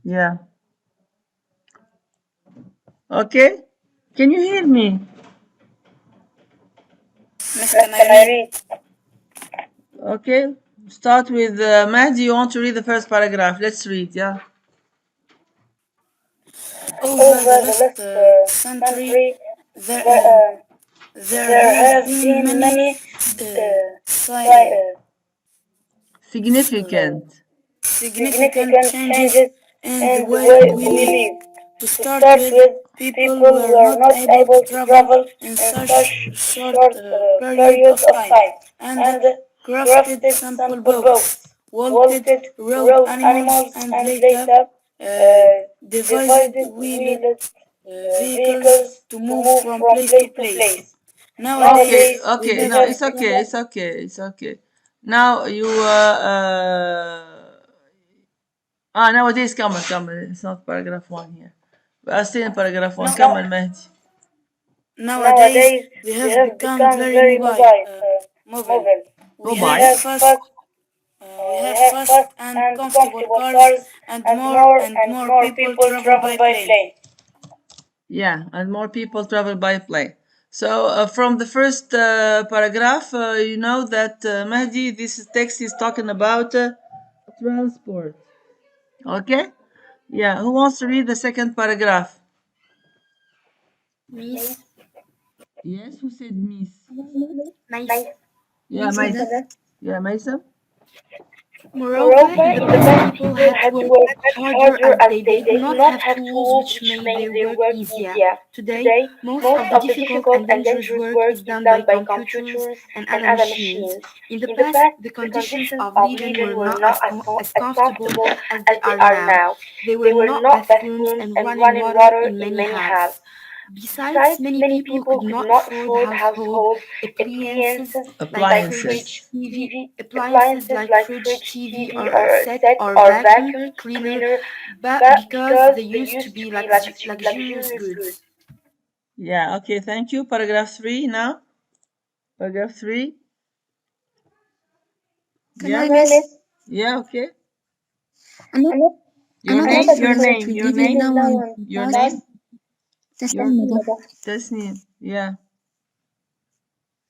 Yeah. Okay. Can you hear me? Miss, can I read? Okay. Start with Mahdi. You want to read the first paragraph? Let's read. Yeah. Over the last century, there, uh, there have been many Significant. significant changes in the way we live. To start with, people were not able to travel in such short period of time, and crafted simple boats, vaulted road animals, and later devised wheeled vehicles to move from place to place. Okay. Nowadays, we Okay. have No, it's okay. It's okay. It's okay. Now you nowadays كمل. It's not paragraph one here. We are still in paragraph one. now, كمل مهدي. nowadays we have become very mobile. We have Mobile. fast and comfortable cars, and more people travel by plane. Yeah, and more people travel by plane. So from the first paragraph, you know that Mahdi, this text is talking about transport. Okay? Yeah, who wants to read the second paragraph? Miss, Yes, who said miss? nice. Yeah, Maisa. Yeah, Maisa. Moreover, in the past, people had to work harder as they did not have tools which made their work easier. Today, most of the difficult and dangerous work is done by computers and other machines. In the past, the conditions of living were not as comfortable as they are now. There were not bathrooms and running water in many houses. Besides, many people could not afford household appliances like Appliances. fridge, TV, or set or vacuum cleaner, but because they used to be luxurious goods. Yeah, okay, thank you. Paragraph 3 now. Paragraph 3. Can Yeah. I miss Yeah, okay. Your another name, your difference name, between your living name, now and the your past? name, your Tasneem. Yeah.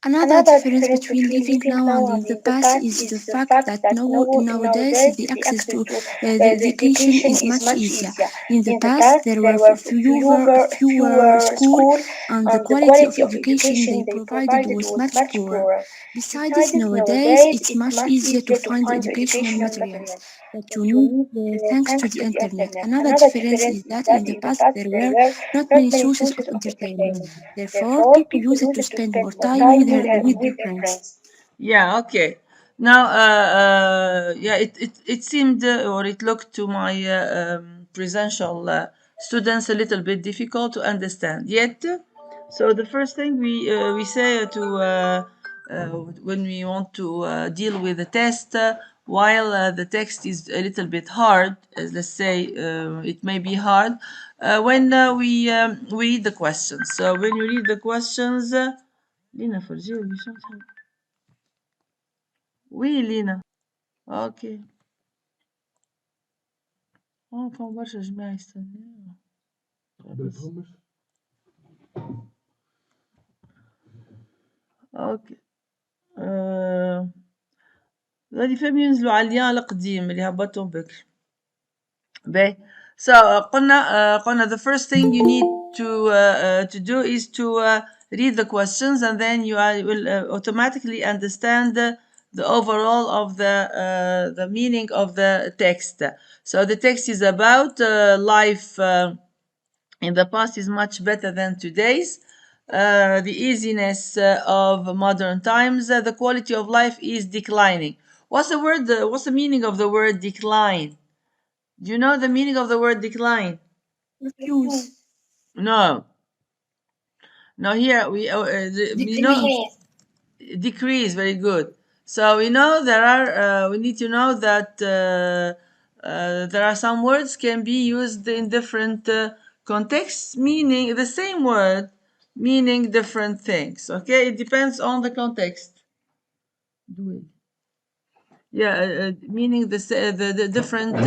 Another difference between living now and in the past is the fact that nowadays the access to the education is much easier. In the past, there were fewer schools, and the quality of education they provided was much poorer. Besides, nowadays it's much easier to find the educational materials that you need thanks to the internet. Another difference is that in the past there were not many sources of entertainment. Therefore, people use it to spend more time with their friends. Yeah, okay. Now, yeah, it seemed or it looked to my presential students a little bit difficult to understand. Yet, so the first thing we say when we want to deal with the test, while the text is a little bit hard, as let's say it may be hard, when we read the questions. So when you read the questions, لينا فرجيها هشام شحال. وي لينا. اوكي. كان برشا جماعة يستناو. اوكي. غادي فهم ينزلوا على اليان القديم اللي هبطهم بكري. باهي. So قلنا the first thing you need to do is to read the questions, and then you will automatically understand the overall of the meaning of the text. So the text is about life in the past is much better than today's. The easiness of modern times, the quality of life is declining. What's the word? What's the meaning of the word decline? Do you know the meaning of the word decline? Refuse, No. No, here we know decrease, decrease. Very good. So we know there are. We need to know that there are some words can be used in different contexts, meaning the same word, meaning different things. Okay, it depends on the context. Do it. Yeah, meaning the different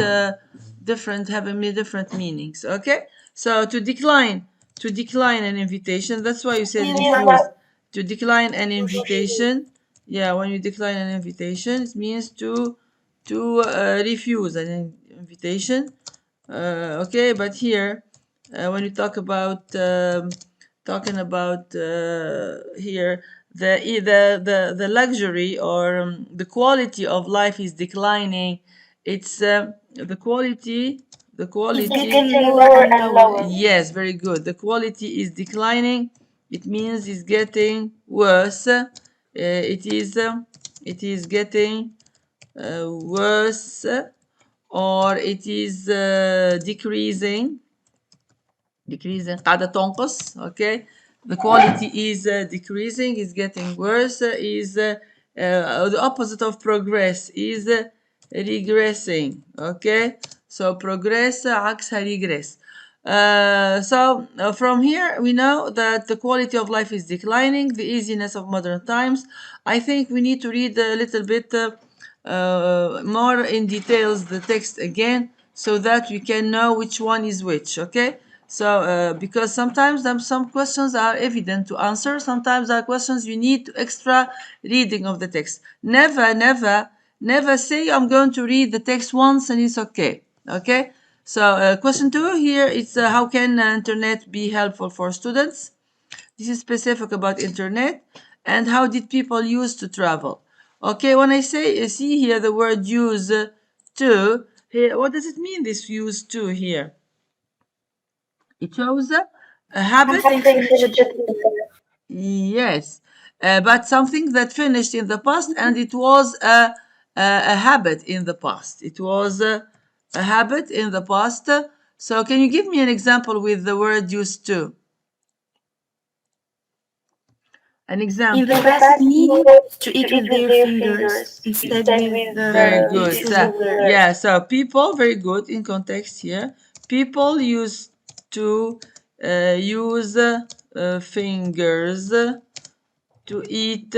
having different meanings. Okay, so to decline an invitation, that's why you said refuse. To decline an invitation, yeah, when you decline an invitation, it means to refuse an invitation. Okay, but here when you talk about talking about here the luxury or the quality of life is declining. It's the quality It's getting lower and lower. yes, very good. The quality is declining. It means it's getting worse. It is getting worse, or it is decreasing. قاعدة تنقص. Okay, the quality is decreasing, is getting worse, is the opposite of progress is regressing. Okay, so progress عكسها regress. From here we know that the quality of life is declining, the easiness of modern times. I think we need to read a little bit more in details the text again, so that we can know which one is which. Okay, so because sometimes some questions are evident to answer, sometimes there are questions you need extra reading of the text. Never say I'm going to read the text once and it's okay. Okay, so question 2 here, it's how can internet be helpful for students? This is specific about internet. And how did people used to travel? Okay, when I say see here the word use to here, what does it mean, this use to here? It shows a habit. Something finished in the Yes, but something that finished in the past, and it was a habit in the past. It was a habit in the past. So can you give me an example with the word used to? An example. In the past, past, needed to to eat eat with their fingers instead with Very good. silverware. Yeah, so people, very good in context here. People used to use fingers to eat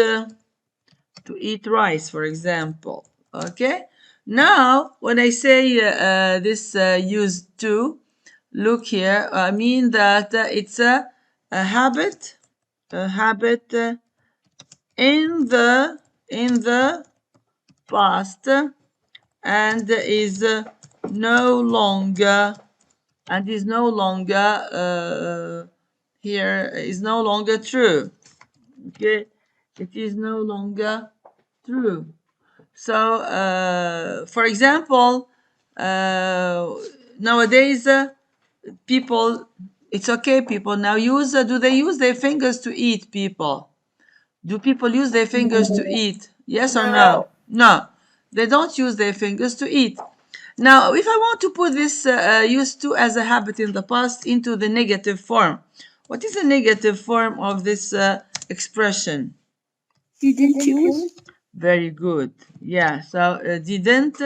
rice, for example. Okay. Now, when I say this used to, look here, I mean that it's a habit, in the past, and is no longer here is no longer true. Okay, it is no longer true. So for example, nowadays people, it's okay, people now use do they use their fingers to eat? Do people use their fingers to eat? Yes or no? No, they don't use their fingers to eat. Now, if I want to put this used to as a habit in the past into the negative form, what is the negative form of this expression? Didn't use. Very good. Yeah, so didn't,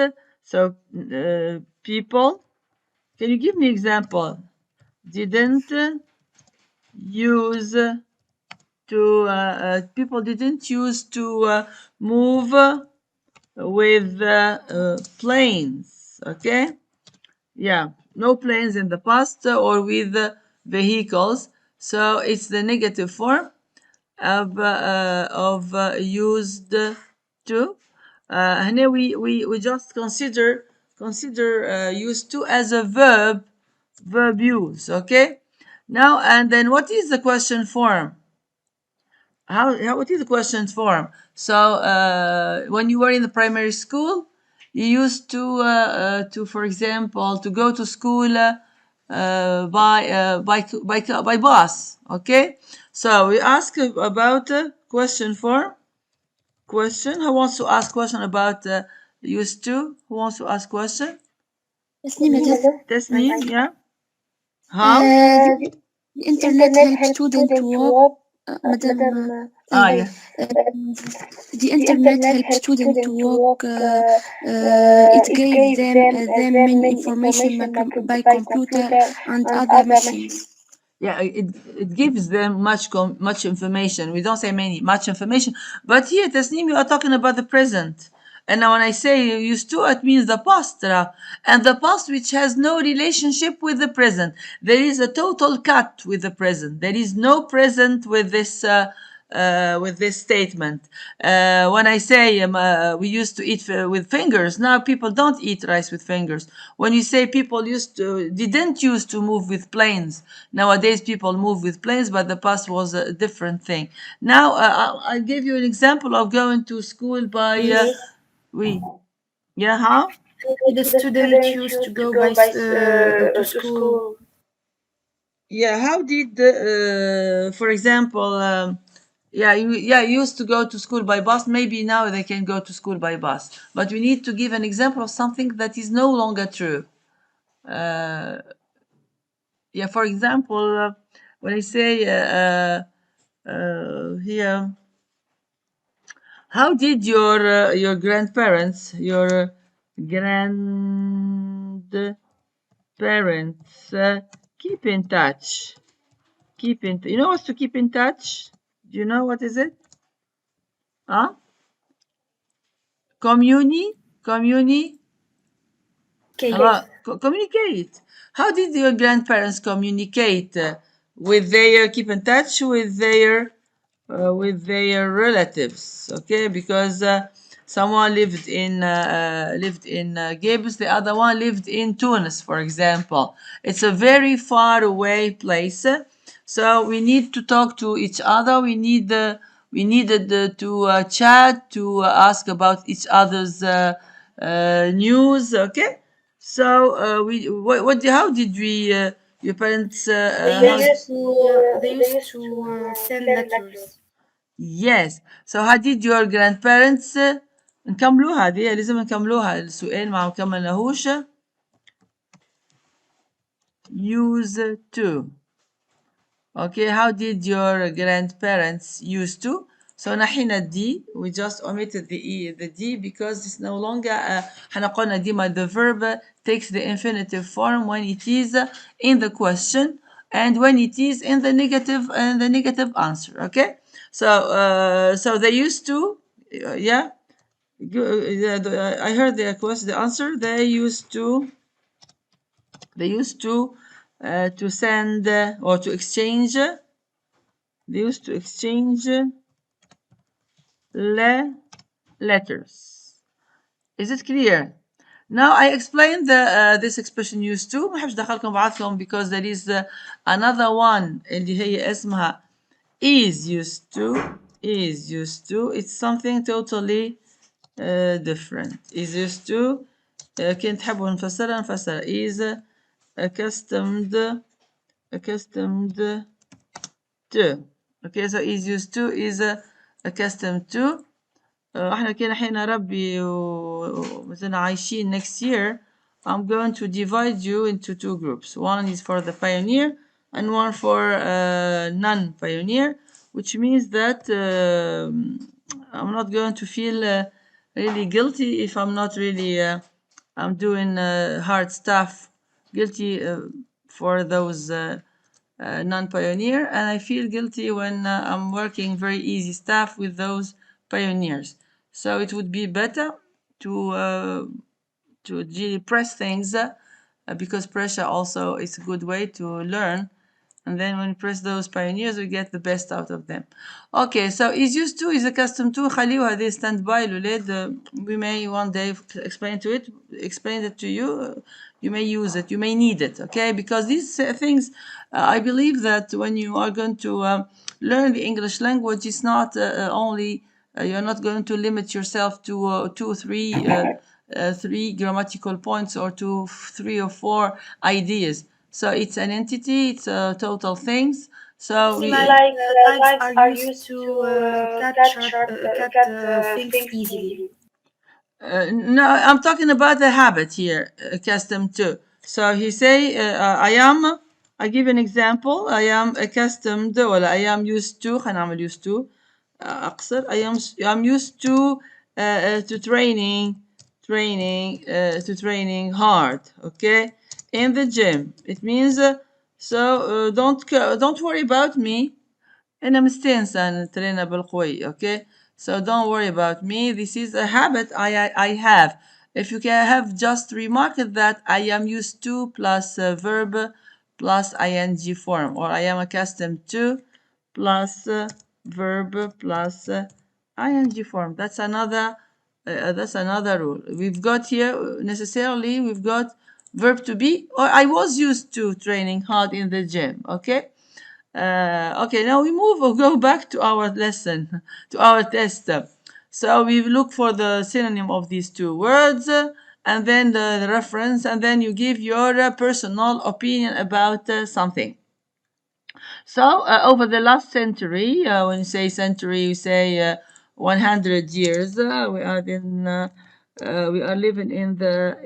people, can you give me example? Didn't use to, people didn't use to move with planes. Okay, yeah, no planes in the past or with vehicles, so it's the negative form of used to. هنا we just consider used to as a verb use. Okay, now and then what is the question form? What is the question form? So when you were in the primary school, you used to for example to go to school by bus. Okay, so we ask about question form. Question, who wants to ask question about used to? Who wants to ask question? Tasneem, yeah. How? The internet helps students to walk. Madam, Yeah. the internet helps students to walk. It gave them many information by computer and other machines. Yeah, it gives them much information. We don't say many, much information. But here, Tasneem, you are talking about the present. And now when I say used to, it means the past, and the past which has no relationship with the present. There is a total cut with the present. There is no present with this statement. When I say we used to eat with fingers, now people don't eat rice with fingers. When you say people didn't used to move with planes, nowadays people move with planes, but the past was a different thing. Now I give you an example of going to school by Yes. we. Yeah, how? The The student student used used to to go go by to to school. school. Yeah, how did for example, you used to go to school by bus. Maybe now they can go to school by bus, but we need to give an example of something that is no longer true. Uh, yeah, for example, when I say here, how did your grandparents, your grandparents keep in touch? You know what's to keep in touch? Do you know what is it? Huh? Communi, Communicate. communicate. How did your grandparents communicate with their keep in touch with their relatives? Okay, because someone lived in Gibbs, the other one lived in Tunis, for example. It's a very far away place, so we need to talk to each other. We needed to chat to ask about each other's news. Okay, so how did we your parents how They They used used to to send send letters. letters. Yes. So how did your grandparents نكملوها هذه لازم نكملوها السؤال ما كملناهوش used to. Okay, how did your grandparents used to? So نحينا D, we just omitted the D because it's no longer احنا قلنا ديما the verb takes the infinitive form when it is in the question and when it is in the negative answer. Okay, so they used to yeah. I heard the question, the answer. They used to send or to exchange. They used to exchange letters. Is it clear? Now I explained this expression used to. ما بحبش دخلكم بعضكم because there is another one اللي هي اسمها is used to. Is used to. It's something totally different. Is used to. كنت تحبوا نفسرها is accustomed to. Okay, so is used to is accustomed to. احنا كده الحين ربي ومثلا عايشين next year. I'm going to divide you into two groups. One is for the pioneer and one for non-pioneer, which means that I'm not going to feel really guilty if I'm not really I'm doing hard stuff, guilty for those non-pioneer, and I feel guilty when I'm working very easy stuff with those pioneers. So it would be better to really press things because pressure also is a good way to learn. And then when you press those pioneers, we get the best out of them. Okay, so is used to, is accustomed to. خليوا هذه stand by الولاد. We may one day explain it to you. You may use it, you may need it, okay? Because these things, I believe that when you are going to learn the English language, it's not only, you're not going to limit yourself to three grammatical points or to 3 or 4 ideas. So it's an entity, it's total things. So It's we like Lives lives are are used used to to cat things things easily. easily. no, I'm talking about the habit here, accustomed to. So he say, I give an example. I am accustomed ولا I am used to. خلينا نعمل used to. أقصر. I'm used to training hard. Okay, in the gym. It means don't worry about me. أنا مستانسة نترينا بالقوي. Okay. So don't worry about me. This is a habit I have. If you can have just remarked that I am used to plus verb plus ing form, or I am accustomed to plus verb plus ing form. That's another rule. We've got here necessarily we've got verb to be, or I was used to training hard in the gym. Okay. Okay, now we move or go back to our lesson, to our test. So we look for the synonym of these two words, and then the reference, and then you give your personal opinion about something. So over the last century, when you say century, you say 100 years. We are living in the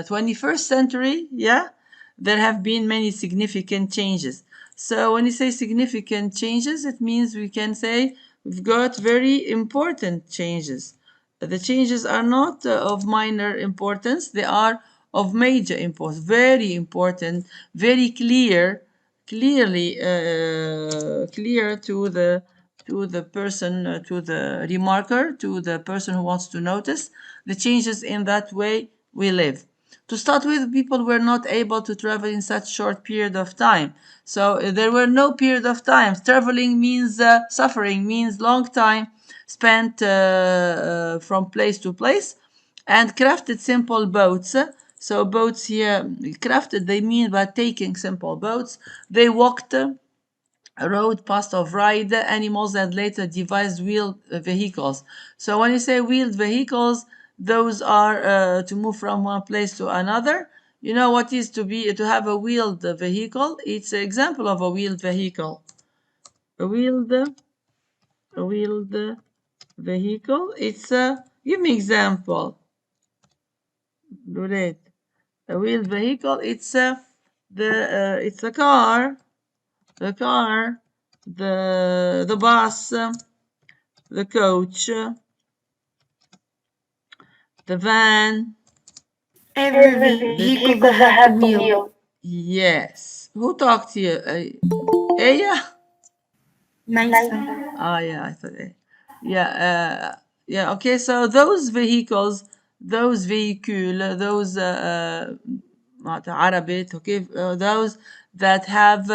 21st century. Yeah, there have been many significant changes. So when you say significant changes, it means we can say we've got very important changes. The changes are not of minor importance, they are of major importance, very important, very clear to the person, to the remarker, to the person who wants to notice the changes in that way we live. To start with, people were not able to travel in such short period of time. So there were no period of time. Traveling means suffering, means long time spent from place to place, and crafted simple boats. So boats here, crafted, they mean by taking simple boats. They walked, rode past of ride animals, and later devised wheeled vehicles. So when you say wheeled vehicles, those are to move from one place to another. You know what is to have a wheeled vehicle? It's an example of a wheeled vehicle. A wheeled vehicle. It's a give me example. Great. A wheeled vehicle. It's a it's a car. The car. The bus. The coach. The van. Every vehicle that have a wheel. Yes. Who talked to you? Aya? Mason. Yeah, I thought. Yeah, yeah. Okay, so those vehicles, those vehicle, those عربيت, okay, those that have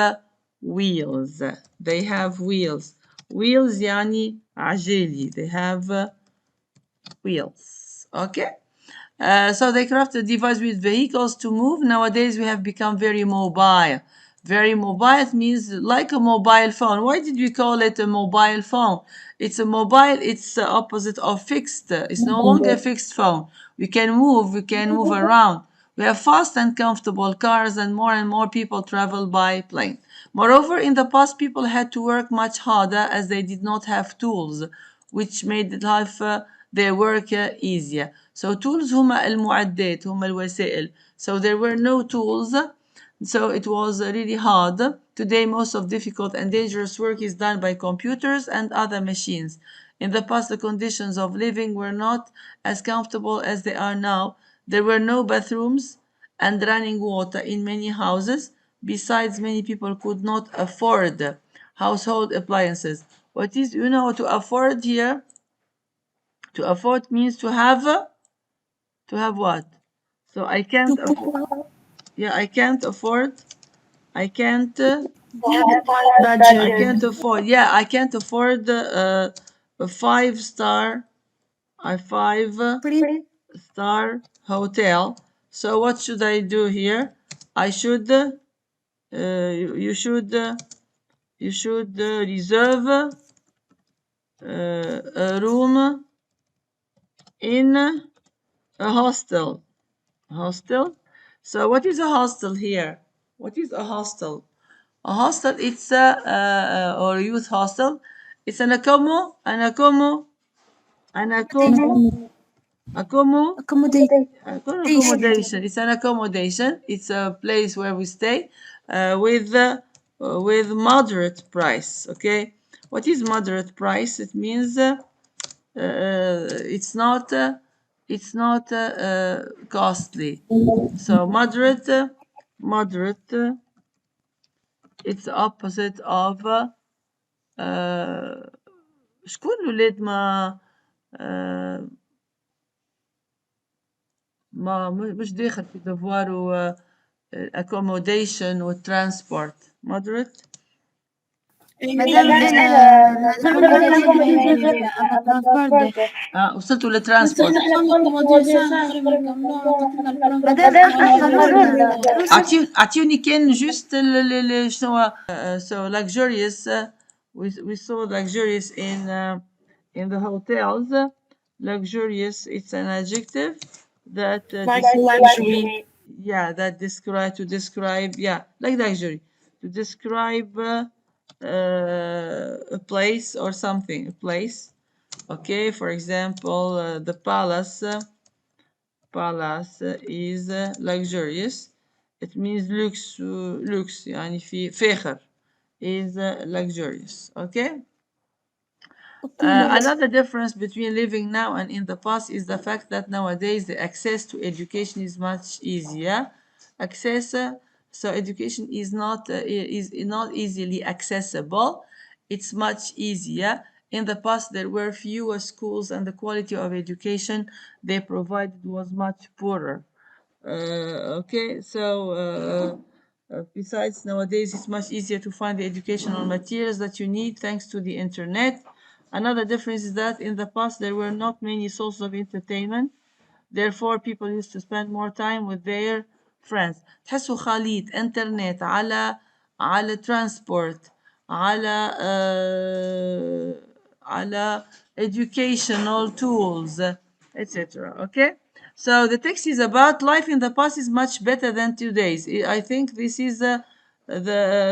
wheels. They have wheels. Wheels يعني عجالي. They have wheels. Okay. So they crafted a device with vehicles to move. Nowadays we have become very mobile. Very mobile means like a mobile phone. Why did we call it a mobile phone? It's a mobile, it's the opposite of fixed. It's no longer a fixed phone. We can move around. We have fast and comfortable cars, and more people travel by plane. Moreover, in the past, people had to work much harder as they did not have tools, which made life their work easier. So tools هما المعدات, هما الوسائل. So there were no tools, so it was really hard. Today, most of difficult and dangerous work is done by computers and other machines. In the past, the conditions of living were not as comfortable as they are now. There were no bathrooms and running water in many houses. Besides, many people could not afford household appliances. What is, to afford here? To afford means to have what? So I can't afford. Yeah, I can't afford. I can't. I can't afford. Yeah, I can't afford a five-star hotel. So what should I do here? I should. You should reserve a room in a hostel. Hostel. So what is a hostel here? What is a hostel? A hostel, it's or youth hostel. It's an Accommodation. accommodation. It's an accommodation. It's a place where we stay with moderate price. Okay, what is moderate price? It means it's not costly. So moderate, it's the opposite of شكون الولاد ما مش داخل في devoir accommodation transport moderate. مادام ترانسبورت وصلتوا للترانسبورت. اعطيوني كان جوست شنو so luxurious we saw luxurious in the hotels. Luxurious, it's an adjective that luxury. yeah, that describe yeah, like luxury, to describe a place or something, a place. Okay, for example, the palace is luxurious. It means lux يعني في فاخر is luxurious. Okay. Another difference between living now and in the past is the fact that nowadays the access to education is much easier. Access, so education is not easily accessible. It's much easier. In the past, there were fewer schools, and the quality of education they provided was much poorer. Okay, so besides, nowadays it's much easier to find the educational materials that you need thanks to the internet. Another difference is that in the past there were not many sources of entertainment. Therefore, people used to spend more time with their friends. تحسوا خليط انترنت على transport على educational tools, etc. Okay, so the text is about life in the past is much better than today's. I think this is the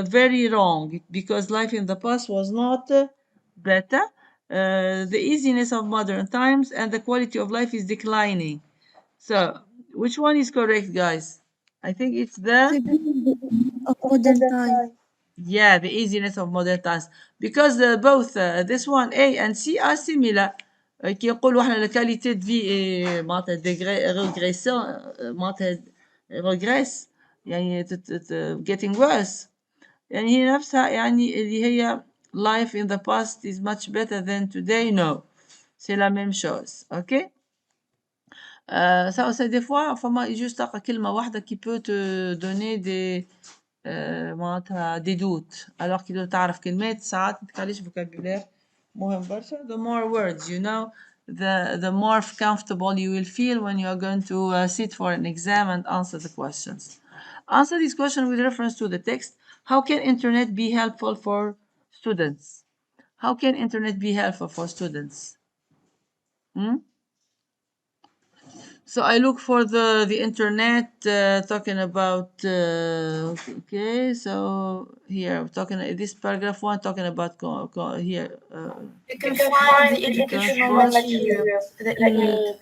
very wrong, because life in the past was not better. The easiness of modern times and the quality of life is declining. So, which one is correct, guys? I think it's the of modern time. yeah, the easiness of modern times, because both this one A and C are similar. كي يقولوا احنا la qualité de vie معناتها régression معناتها regress يعني getting worse. يعني هي نفسها يعني اللي هي life in the past is much better than today. No, c'est la même chose. OK. Ça des fois فما juste تلقى كلمة واحدة qui peut te donner des معناتها des doutes, alors كي تعرف كلمات ساعات ما تخليش vocabulaire مهم برشا. The more words you know, the more comfortable you will feel when you are going to sit for an exam and answer the questions. Answer this question with reference to the text. How can internet be helpful for students? How can internet be helpful for students? So I look for the internet talking about okay, so here talking this paragraph one talking about here You can find the educational materials that you need.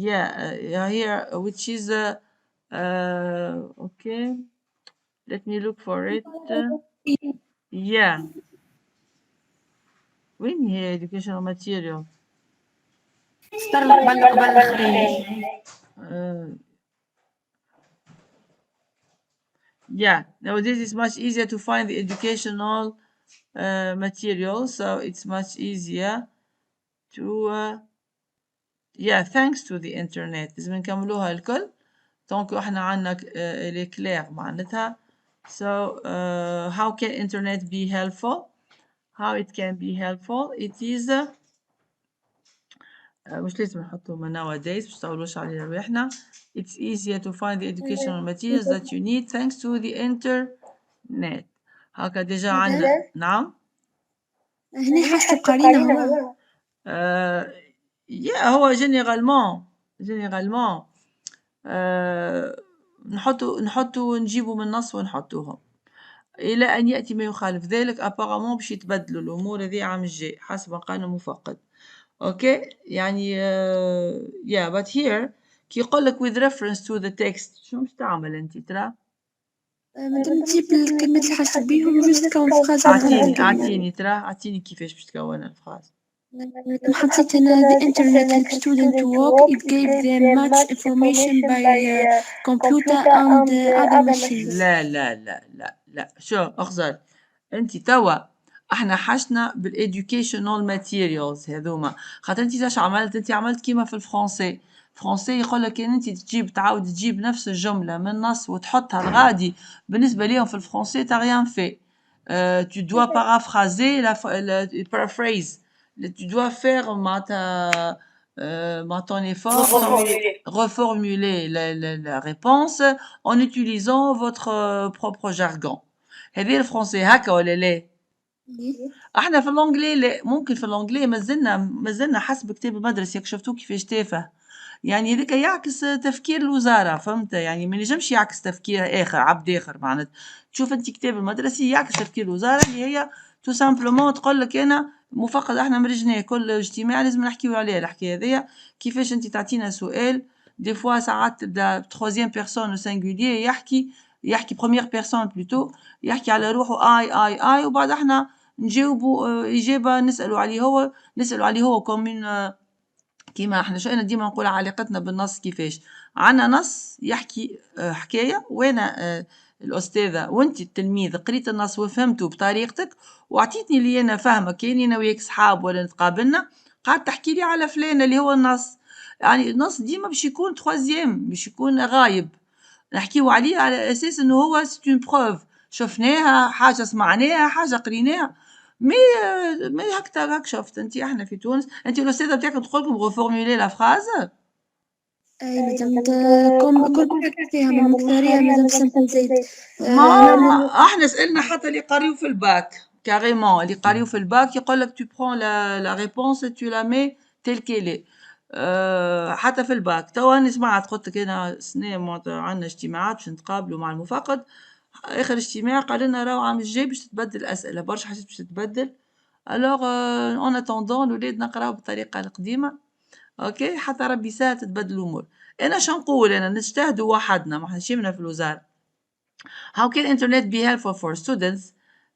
yeah here which is okay, let me look for it. Yeah, when here educational material yeah, nowadays it's much easier to find the educational material, so it's much easier to yeah, thanks to the internet. لازم نكملوها الكل دونك احنا عندنا الكلير معناتها. So how can internet be helpful? How it can be helpful? It is مش لازم نحطه من nowadays مش تطولوش علينا رواحنا. It's easier to find the educational materials that you need thanks to the internet. هكا ديجا عندنا نعم. هنا حسب قرينة هو. يا هو جينيرالمون نحطوا نجيبوا من النص ونحطوهم إلى أن يأتي ما يخالف ذلك. أبارامون باش يتبدلوا الأمور هذه عام الجاي حسب ما قال المفقد. أوكي يعني yeah, but here كي يقول لك with reference to the text شو مش تعمل أنت ترى؟ مادام تجيب الكلمات اللي حسب بيهم جوست تكون فراز. أعطيني كيفاش باش تكون الفراز. حطيت أنا the internet helps students to work. It gave them much information by computer and other machines. لا شو أخزر أنت توا احنا حشنا بالeducational materials هذوما، خاطر انت ايش عملت؟ انت عملت كيما في الفرنسي. فرنسي يقول لك ان انت تعاود تجيب نفس الجمله من نص وتحطها الغادي، بالنسبه ليهم في الفرنسي تا rien fait. Tu dois paraphraser la paraphrase. Tu dois faire ton effort, reformuler la réponse en utilisant votre propre jargon. هذه الفرنسي هكا ولا لا؟ احنا في الانجلي لا، ممكن في الانجلي مازلنا حسب كتاب المدرسه ياك شفتوه كيفاش تافه، يعني هذاك يعكس تفكير الوزاره، فهمت؟ يعني ما ينجمش يعكس تفكير اخر عبد اخر معناتها. تشوف انت كتاب المدرسي يعكس تفكير الوزاره اللي هي تو سامبلومون تقول لك انا مفقد احنا مرجناه كل اجتماع لازم نحكيو عليه الحكايه هذيا، كيفاش انت تعطينا سؤال دي فوا ساعات تبدا تروازيام بيرسون سينغولير يحكي بروميير بيرسون بلوتو، يحكي على روحه اي وبعد احنا نجاوبوا إجابة نسألوا عليه هو كومين. كيما احنا شئنا ديما نقول علاقتنا بالنص كيفاش عنا نص يحكي حكاية، وانا الأستاذة وانت التلميذ قريت النص وفهمته بطريقتك وعطيتني اللي انا فاهمة، كاني انا وياك صحاب ولا نتقابلنا قاعد تحكي لي على فلان اللي هو النص، يعني النص ديما باش يكون تخوازيام، باش يكون غايب، نحكيو عليه على اساس انه هو سي اون بروف، شفناها حاجه سمعناها حاجه قريناها. مي هكا شفت انت احنا في تونس، انت الاستاذه بتاعك تقول لكم غوفورمولي لا فراز. أي مادام كل حاجة فيها من مقدارها مادام سمبل زيت. ما احنا سألنا حتى اللي قاريو في الباك كاريمون، اللي قاريو في الباك يقول لك tu prends la réponse et tu la mets telle qu'elle est. حتى في الباك توا أنا سمعت قلت لك أنا سنة عندنا اجتماعات باش نتقابلوا مع المفقد، آخر اجتماع قال لنا راهو عام الجاي باش تتبدل الأسئلة، برشا حاجات باش تتبدل. ألوغ أون أتوندون الولاد نقراو بالطريقة القديمة، أوكي حتى ربي يسهل تتبدل الأمور. أنا شو نقول؟ أنا نجتهدوا وحدنا، ما احنا شيمنا في الوزارة. How can internet be helpful for students?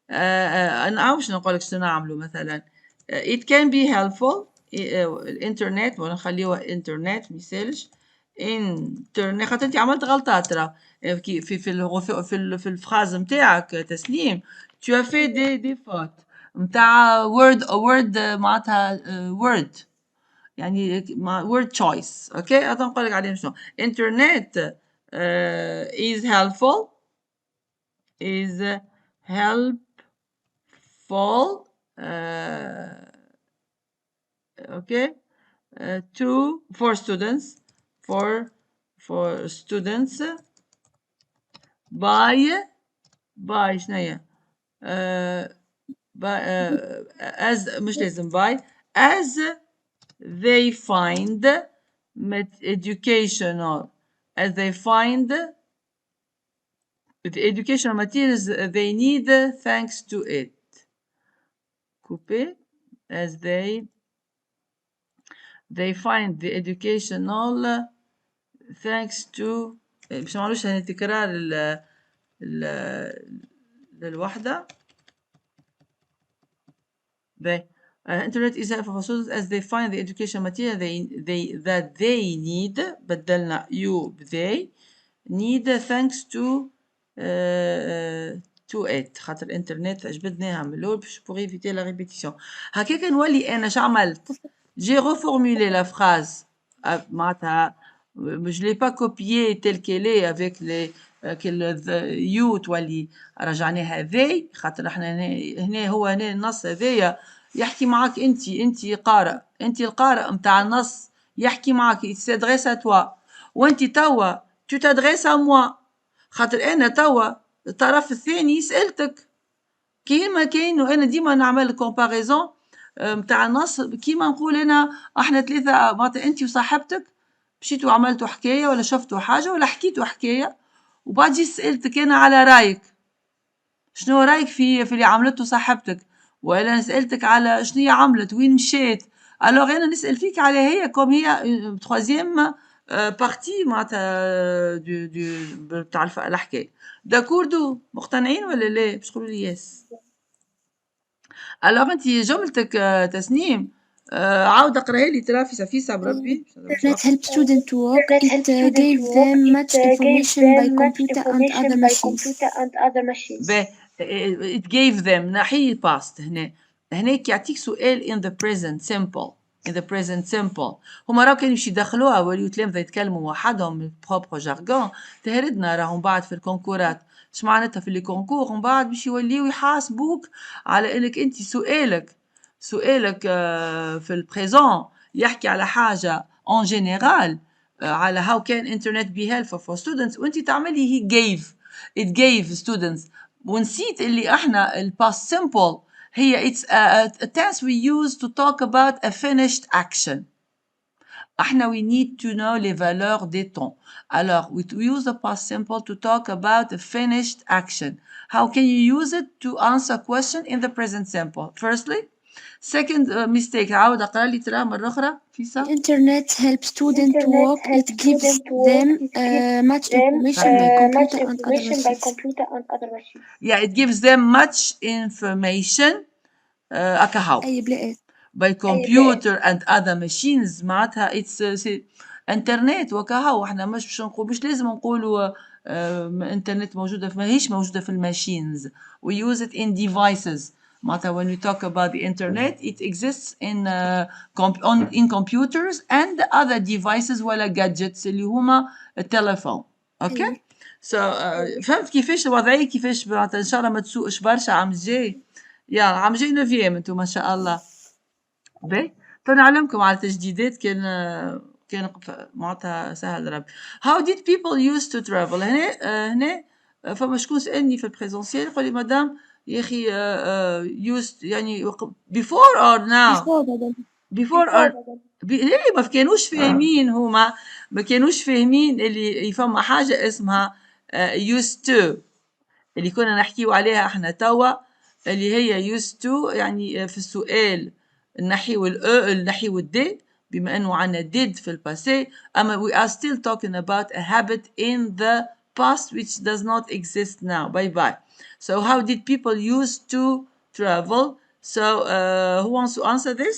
أنا باش نقول لك شنو نعملوا مثلا. It can be helpful. الإنترنت ونخليوها إنترنت ميسالش إنترنت، خاطر أنت عملت غلطات ترى في الفراز نتاعك تسنيم. Tu as fait des fautes نتاع word معناتها word، يعني word choice. أوكي نقول لك عليهم شنو. Internet is helpful okay for students by شنية as مش لازم by as they find the educational materials they need thanks to it. Couper as they find the educational thanks to باش ما نعملوش هنا تكرار للوحدة. internet is helpful for students as they find the educational material that they need. بدلنا you they need thanks to it، خاطر الانترنت جبدناها من الاول باش pour éviter la répétition. هكاك نولي انا شعملت j'ai reformulé la phrase معناتها je l'ai pas copié telle qu'elle est avec les you تولي رجعناها ذي، خاطر احنا هنا هو هنا النص هذايا يحكي معاك انت قارئ، انت القارئ متاع النص يحكي معاك يتدريس توا، وانت توا tu t'adresses à moi، خاطر انا توا الطرف الثاني سألتك كيما كاين، وانا ديما نعمل كومباريزون متاع النص كيما نقول انا احنا ثلاثه معناتها انت وصاحبتك مشيتوا عملتوا حكايه ولا شفتوا حاجه ولا حكيتوا حكايه، وبعد جيت سألتك انا على رايك، شنو رايك في اللي عملته صاحبتك، ولا سألتك على شنو هي عملت وين مشيت، الوغ انا نسأل فيك على هي كوم هي تروازيام بارتي معناتها تاع الحكايه. داكوردو مقتنعين ولا لا؟ باش تقولوا لي يس. الوغ انت جملتك تسنيم عاود اقراها لي ترى في فيسع بربي. Internet helps students to work. It gave them much information by computer and other machines. باهي it gave them ناحية past هناك يعطيك سؤال in the present simple in the present simple هما راهو كانوا باش يدخلوها وليو تلامذة يتكلموا وحدهم بروبر جارغون تهردنا راهم بعد في الكونكورات اش معناتها في لي كونكور ومن بعد باش يوليو يحاسبوك على انك انت سؤالك في البريزون يحكي على حاجة en général على how can internet be helpful for students وانت تعملي it gave students ونسيت اللي احنا ال past simple هي it's a tense we use to talk about a finished action. احنا we need to know les valeurs des temps. Alors we use the past simple to talk about a finished action. How can you use it to answer a question in the present simple? Firstly, second mistake عاود اقرا لي ترى مرة أخرى فيسا. Internet helps students to work. It gives them much information by computer and other machines. Yeah, it gives them much information. أكهو. أي بلاد. by computer and other machines معناتها it's انترنت وكهو احنا مش باش نقول مش لازم نقولوا انترنت موجودة ماهيش موجودة في الماشينز we use it in devices معناتها when we talk about the internet it exists in computers and other devices ولا gadgets اللي هما التليفون اوكي so فهمت كيفاش الوضعية كيفاش معناتها ان شاء الله ما تسوقش برشا عام الجاي يا عام الجاي نوفيام انتم ما شاء الله باهي نعلمكم على تجديدات كان معناتها سهل ربي. How did people used to travel؟ هنا فما شكون سألني في البريزونسيال يقول لي مدام يا أخي used يعني before or now؟ before or ليه ما كانوش فاهمين هما ما كانوش فاهمين اللي فما حاجة اسمها used to اللي كنا نحكيو عليها احنا توا اللي هي used to يعني في السؤال النحي النحي والدي بما انه عنا did في الباسي اما we are still talking about a habit in the past which does not exist now. Bye bye. So how did people used to travel? So who wants to answer this?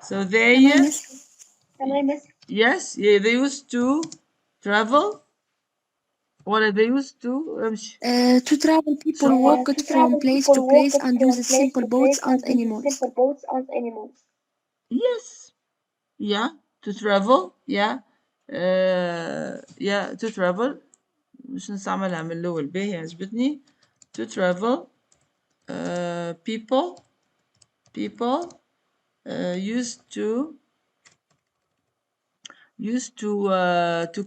So they yes yeah, they used to travel. What are they used to travel people walked from place to place and use simple boats and animals. Yes. Yeah, to travel. Yeah. Yeah, to travel. مش نستعملها من الأول باهي عجبتني. To travel. People used to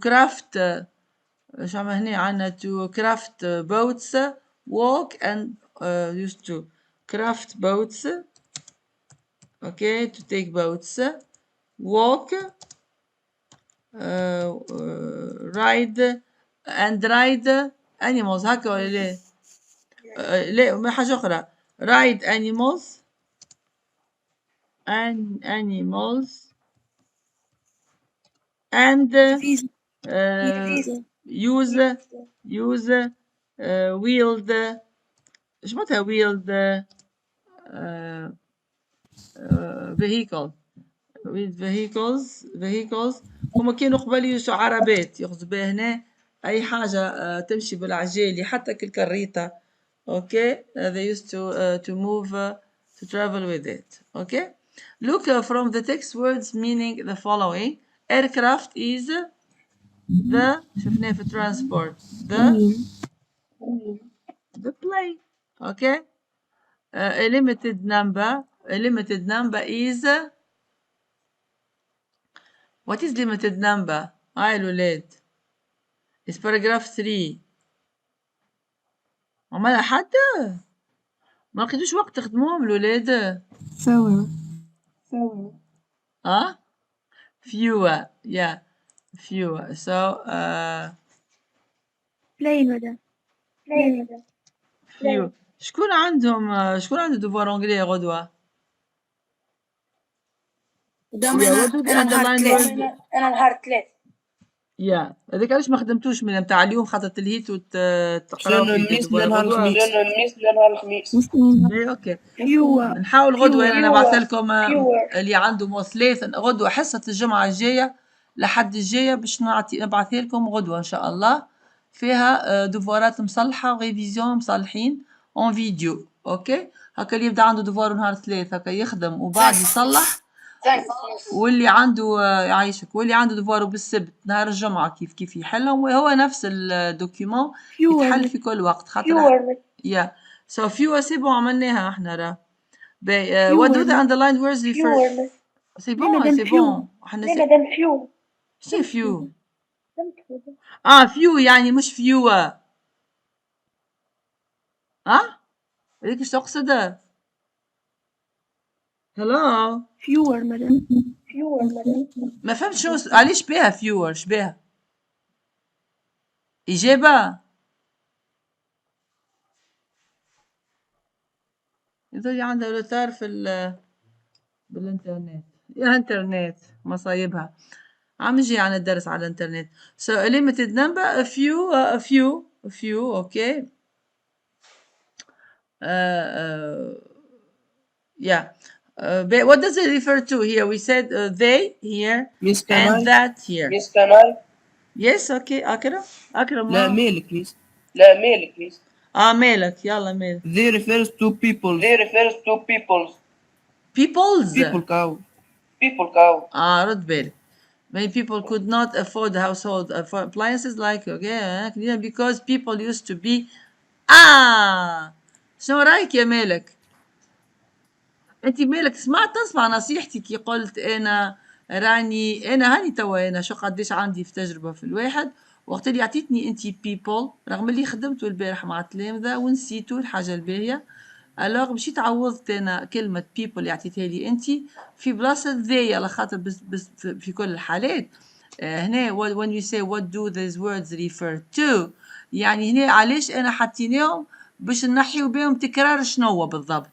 craft. شو عم هنا عنا to craft boats, walk and used to craft boats. Okay, to take boats, walk, ride and ride animals هكا ولا لا؟ لا ما حاجة أخرى ride animals and use wheeled ايش معناتها wheeled vehicles هما كانوا قبل يوسوا عربات ياخذوا بها هنا أي حاجة تمشي بالعجالي حتى كالكريطة okay they used to move to travel with it okay look from the text words meaning the following aircraft is the شفناه في transport the plane okay a limited number is what is limited number هاي الولاد is paragraph 3 عمالها حتى ما لقيتوش وقت تخدموهم الولاد fewer fewer yeah fewer so plane مدام few شكون عنده دوفوار انجلي غدوة انا نهار ثلاث يا هذاك علاش ما خدمتوش من متاع اليوم خاطر تلهيت وتقراو الميس نهار الخميس اي اوكي نحاول غدوه انا نبعث لكم اللي عنده ثلاث غدوه حصه الجمعه الجايه لحد الجايه باش نبعث لكم غدوه ان شاء الله فيها دوفوارات مصلحه وريفيزيون مصلحين اون فيديو. اوكي هكا اللي يبدا عنده دوفوار نهار 3 هكا يخدم وبعد يصلح، واللي عنده يعيشك، واللي عنده دوفوار بالسبت نهار الجمعة كيف يحلهم، وهو نفس الدوكيومون يتحل في كل وقت خاطر يا سو فيو سي بون عملناها احنا راه. what do the underlined words refer؟ سي بون سي بون احنا مادام فيو شنو فيو؟ فيو يعني مش فيو. هذيك ايش تقصد؟ هلو fewer مدام. ما فهمت شنو علاش بها فيور شبيها إجابة. يظل عندها روتار بالإنترنت، يا إنترنت مصايبها عم يجي عن الدرس على الإنترنت. so a limited number a few okay yeah but what does it refer to here? We said they here Miss and Kamal. that here. ميس كمال. yes okay أكرم لا مالك ميس. لا مالك ميس. مالك يلا مالك. They refers to people. They refers to peoples. People cow. People cow. رد بالك. Many people could not afford household appliances like okay because people used to be شنو رايك يا مالك؟ انت مالك تسمع نصيحتي كي قلت انا راني هاني توا انا شو قديش عندي في تجربه في الواحد، وقت اللي عطيتني انت people رغم اللي خدمته البارح مع التلامذه ونسيتو الحاجه الباهيه، الوغ مشيت عوضت انا كلمه people اللي عطيتها لي انت في بلاصه ذي على خاطر بس في كل الحالات هنا when you say what do these words refer to يعني هنا علاش انا حطيناهم باش نحيو بهم تكرار شنو بالضبط.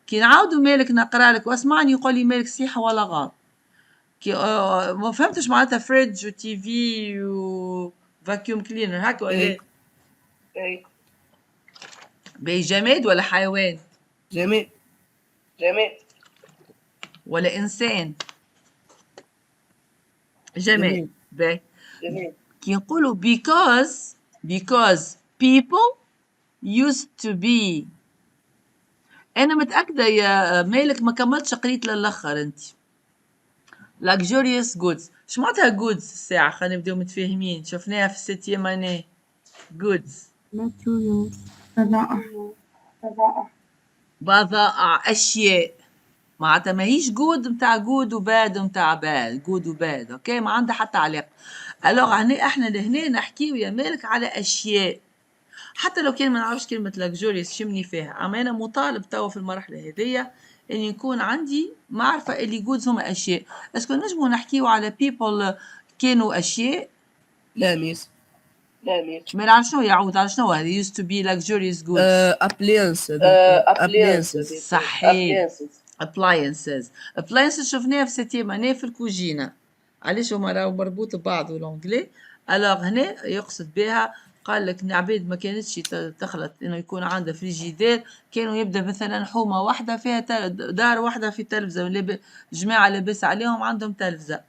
كي نعاودو مالك نقرا لك واسمعني يقول لي مالك صحيحه ولا غلط. كي ما فهمتش معناتها فريدج وتي في و فاكيوم كلينر هكا ولا اي باهي جماد ولا حيوان جماد ولا انسان؟ جماد. باهي كي نقولوا because people used to be. انا متاكده يا مالك ما كملتش قريت للاخر انت. luxurious goods شو معناتها goods الساعه؟ خلينا نبداو متفاهمين، شفناها في الستيام اني. goods materials بضائع اشياء، معناتها ماهيش جود متاع جود وباد متاع باد، جود وباد اوكي ما عندها حتى علاقه. الوغ هنا احنا لهنا نحكيو يا مالك على اشياء، حتى لو كان ما نعرفش كلمة luxurious شمني فيها، أما أنا مطالب توا في المرحلة هذيا إن يكون عندي معرفة اللي جودز هما أشياء. اسكو نجمو نحكيو على people كانوا أشياء؟ لا ميس. ما نعرف شنو يعود على شنو هذا used to be luxurious goods. appliances. صحيح appliances شفناها في ستيام أنا في الكوجينة، علاش هما راهو مربوط ببعض والانجلي. الوغ هنا يقصد بها قال لك عبيد ما كانتش تخلط انه يكون عندها فريجيدير، كانوا يبدا مثلا حومه واحده فيها دار واحده في تلفزه، جماعه لاباس عليهم عندهم تلفزه،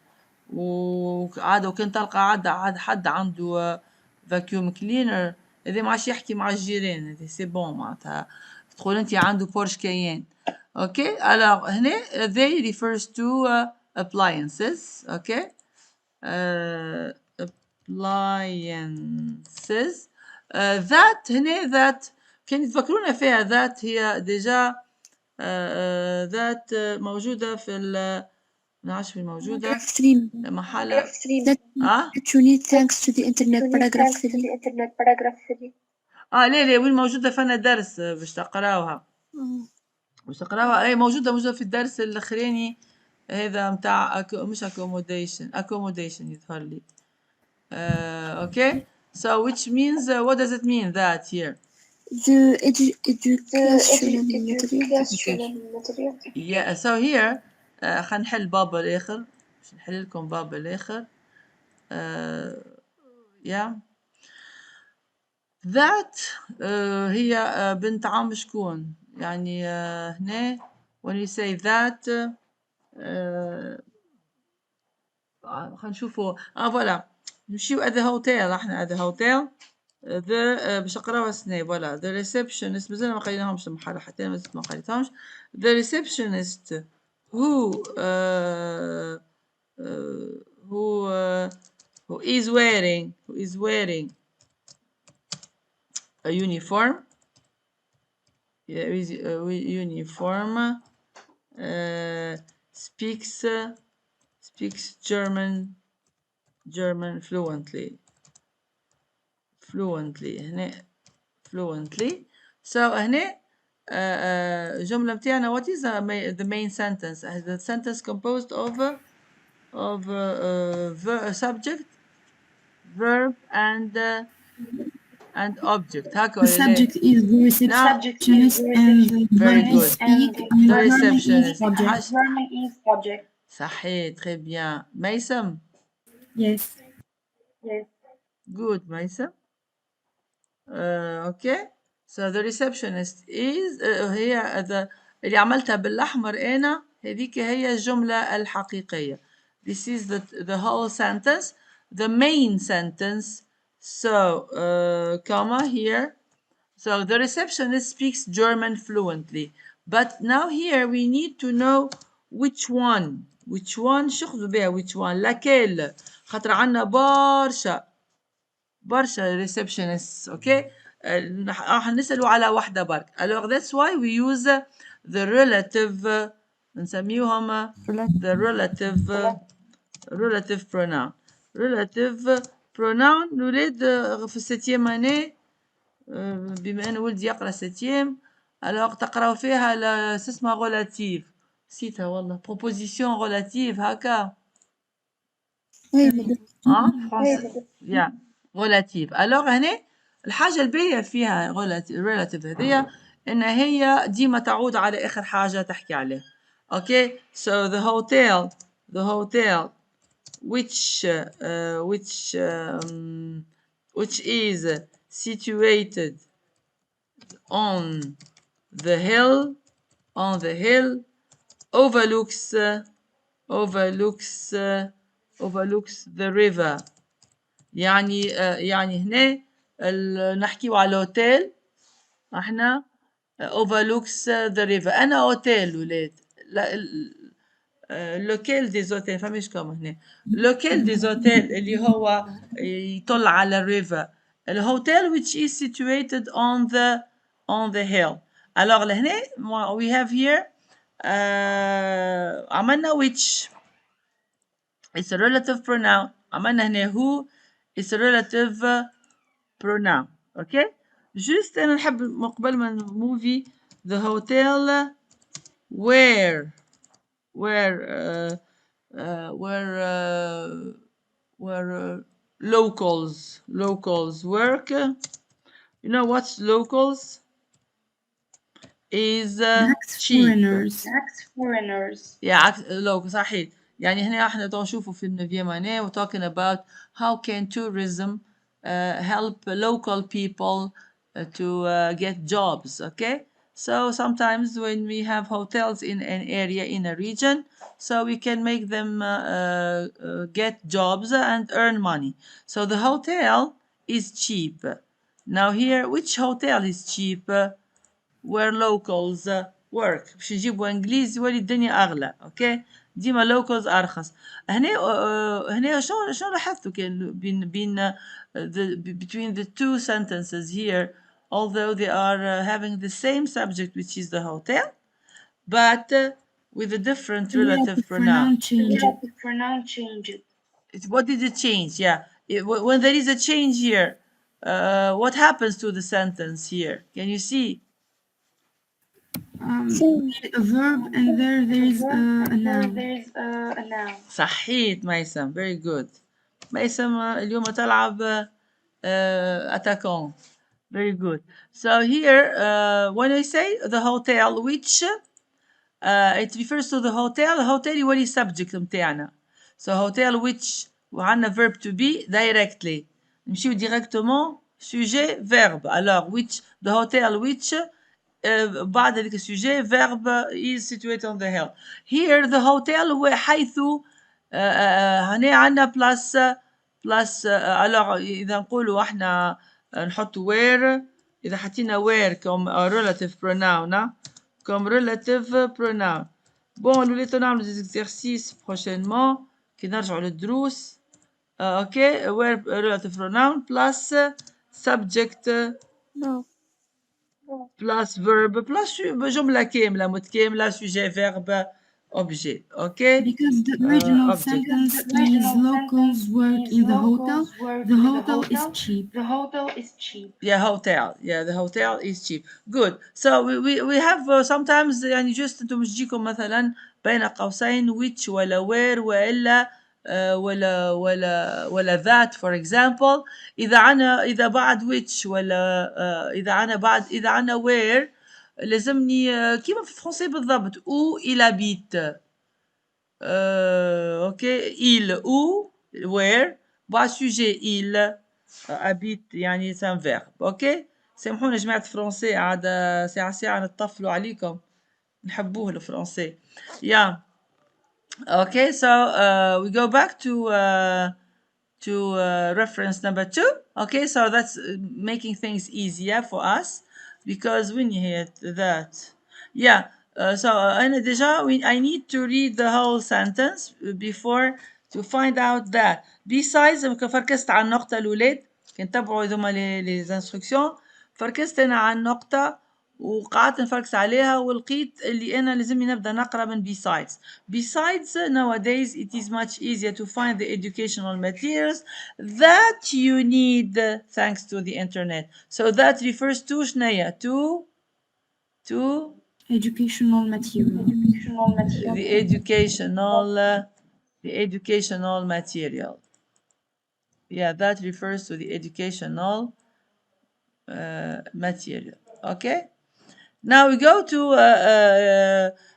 وعاد وكان تلقى عاد حد عنده فاكيوم كلينر هذا ما عادش يحكي مع الجيران، هذا سي بون معناتها تقول انت عنده بورش كاين. اوكي الوغ هنا they refers to appliances. اوكي appliances that هنا that كان يتفكرونا فيها that هي ديجا that موجودة في نعرفش وين موجودة محل that you need thanks to the internet paragraph 3. لا وين موجودة فينا درس باش تقراوها اي موجودة في الدرس الاخراني هذا متاع مش accommodation يظهر لي. Okay so which means what does it mean that here? The educational material. Yeah so here خلينا نحل باب الاخر باش نحل لكم باب الاخر. yeah that هي بنت عم شكون يعني هنا when you say that خلينا نشوفوا فوالا نمشيو at the hotel. احنا at the hotel the باش اقراوها سنة فوالا the receptionist مازال ما قريناهمش المحاضرة حتى مازال ما قريتهمش the receptionist who who who is wearing a uniform uniform speaks German fluently هنا fluently so هنا الجملة متاعنا what is the main sentence the sentence composed of subject verb and object هكا The subject is the receptionist and the very verb good is speak and the the verb is receptionist subject. German is subject. صحيح très bien ميسم Yes. Yes. good ميسم okay so the receptionist is هي اللي عملتها بالأحمر أنا هذيك هي الجملة الحقيقية this is the whole sentence the main sentence so comma here so the receptionist speaks German fluently but now here we need to know which one شو خذوا بها which one laquelle خاطر عنا برشا receptionists okay راح نسألوا على واحدة برك alors that's why we use the relative نسميوهم the relative pronoun الولاد في السيتيام اني بما ان ولدي يقرا سيتيام alors تقراو فيها اسمها relative نسيتها والله proposition relative هكا Oui, madame. فرنسي يا relative alors هنا الحاجة الباهية فيها relative هذيا إن هي ديما تعود على آخر حاجة تحكي عليها okay so the hotel which is situated on the hill overlooks the river يعني هنا نحكيو على الهوتيل احنا overlooks the river انا هوتيل ولاد لوكيل دي زوتيل فماش كما هنا لوكيل دي زوتيل اللي هو يطل على الريفر الهوتيل which is situated on the hill alors لهنا we have here عملنا which it's a relative pronoun عملنا هنا who it's a relative pronoun okay just أنا نحب قبل ما نموفي the hotel where locals work you know what's locals is cheap Foreigners. yeah local صحيح يعني هنا احنا نشوفوا في النفيمانية we're talking about how can tourism help local people to get jobs okay so sometimes when we have hotels in an area in a region so we can make them get jobs and earn money so the hotel is cheap now here which hotel is cheap where locals work باش نجيبوا انجليزي يولي الدنيا اغلى اوكي ديما locals ارخص هنا هنا شنو لاحظتوا كان بين between the two sentences here although they are having the same subject which is the hotel but with a different relative pronoun Pronoun changes. what did it change yeah when there is a change here what happens to the sentence here can you see A verb and there is a noun. There is a noun. صحيت ميسم very good ميسم اليوم تلعب attackant very good so here when I say the hotel which it refers to the hotel يولي subject متاعنا so hotel which وعندنا verb to be directly نمشيو directement sujet verbe alors which the hotel which بعد ذلك السوجي verb is situated on the hill here the hotel هو حيث هنا عندنا plus alors إذا نقولوا احنا نحط where. إذا حطينا where comme relative pronoun comme relative pronoun. Bon نوليتو نعملو des exercices prochainement كي نرجعو للدروس. Okay, where relative pronoun plus subject No. plus verb plus جملة كاملة متكاملة sujet verbe objet. Okay, Because the original object. sentence is locals work in the hotel. The hotel is cheap. Yeah, hotel. Yeah, the hotel is cheap. Good. So we have sometimes يعني just انتم مش تجيكم مثلا بين قوسين which ولا where ولا ولا that for example. إذا بعد which ولا إذا عنا where لازمني كيما في الفرنسي بالضبط où il habite. اوكي il où where بعد sujet il habite يعني c'est un verbe. اوكي سامحونا جماعة الفرنسي عاد ساعة نتطفلوا عليكم نحبوه الفرنسي. Yeah. Okay, so we go back to reference number 2. Okay, so that's making things easier for us because when you hear that, yeah. So أنا déjà I need to read the whole sentence before to find out that. Besides فركزت على النقطة الأولاد كان تبعوا ذوما les instructions. فركزت أنا على النقطة وقعدت نفركس عليها ولقيت اللي أنا لازمني نبدأ نقرأ من besides. Besides nowadays it is much easier to find the educational materials that you need thanks to the internet. So that refers to شنيا to Educational material. the educational material. Yeah, that refers to the educational material. Okay. Now we go to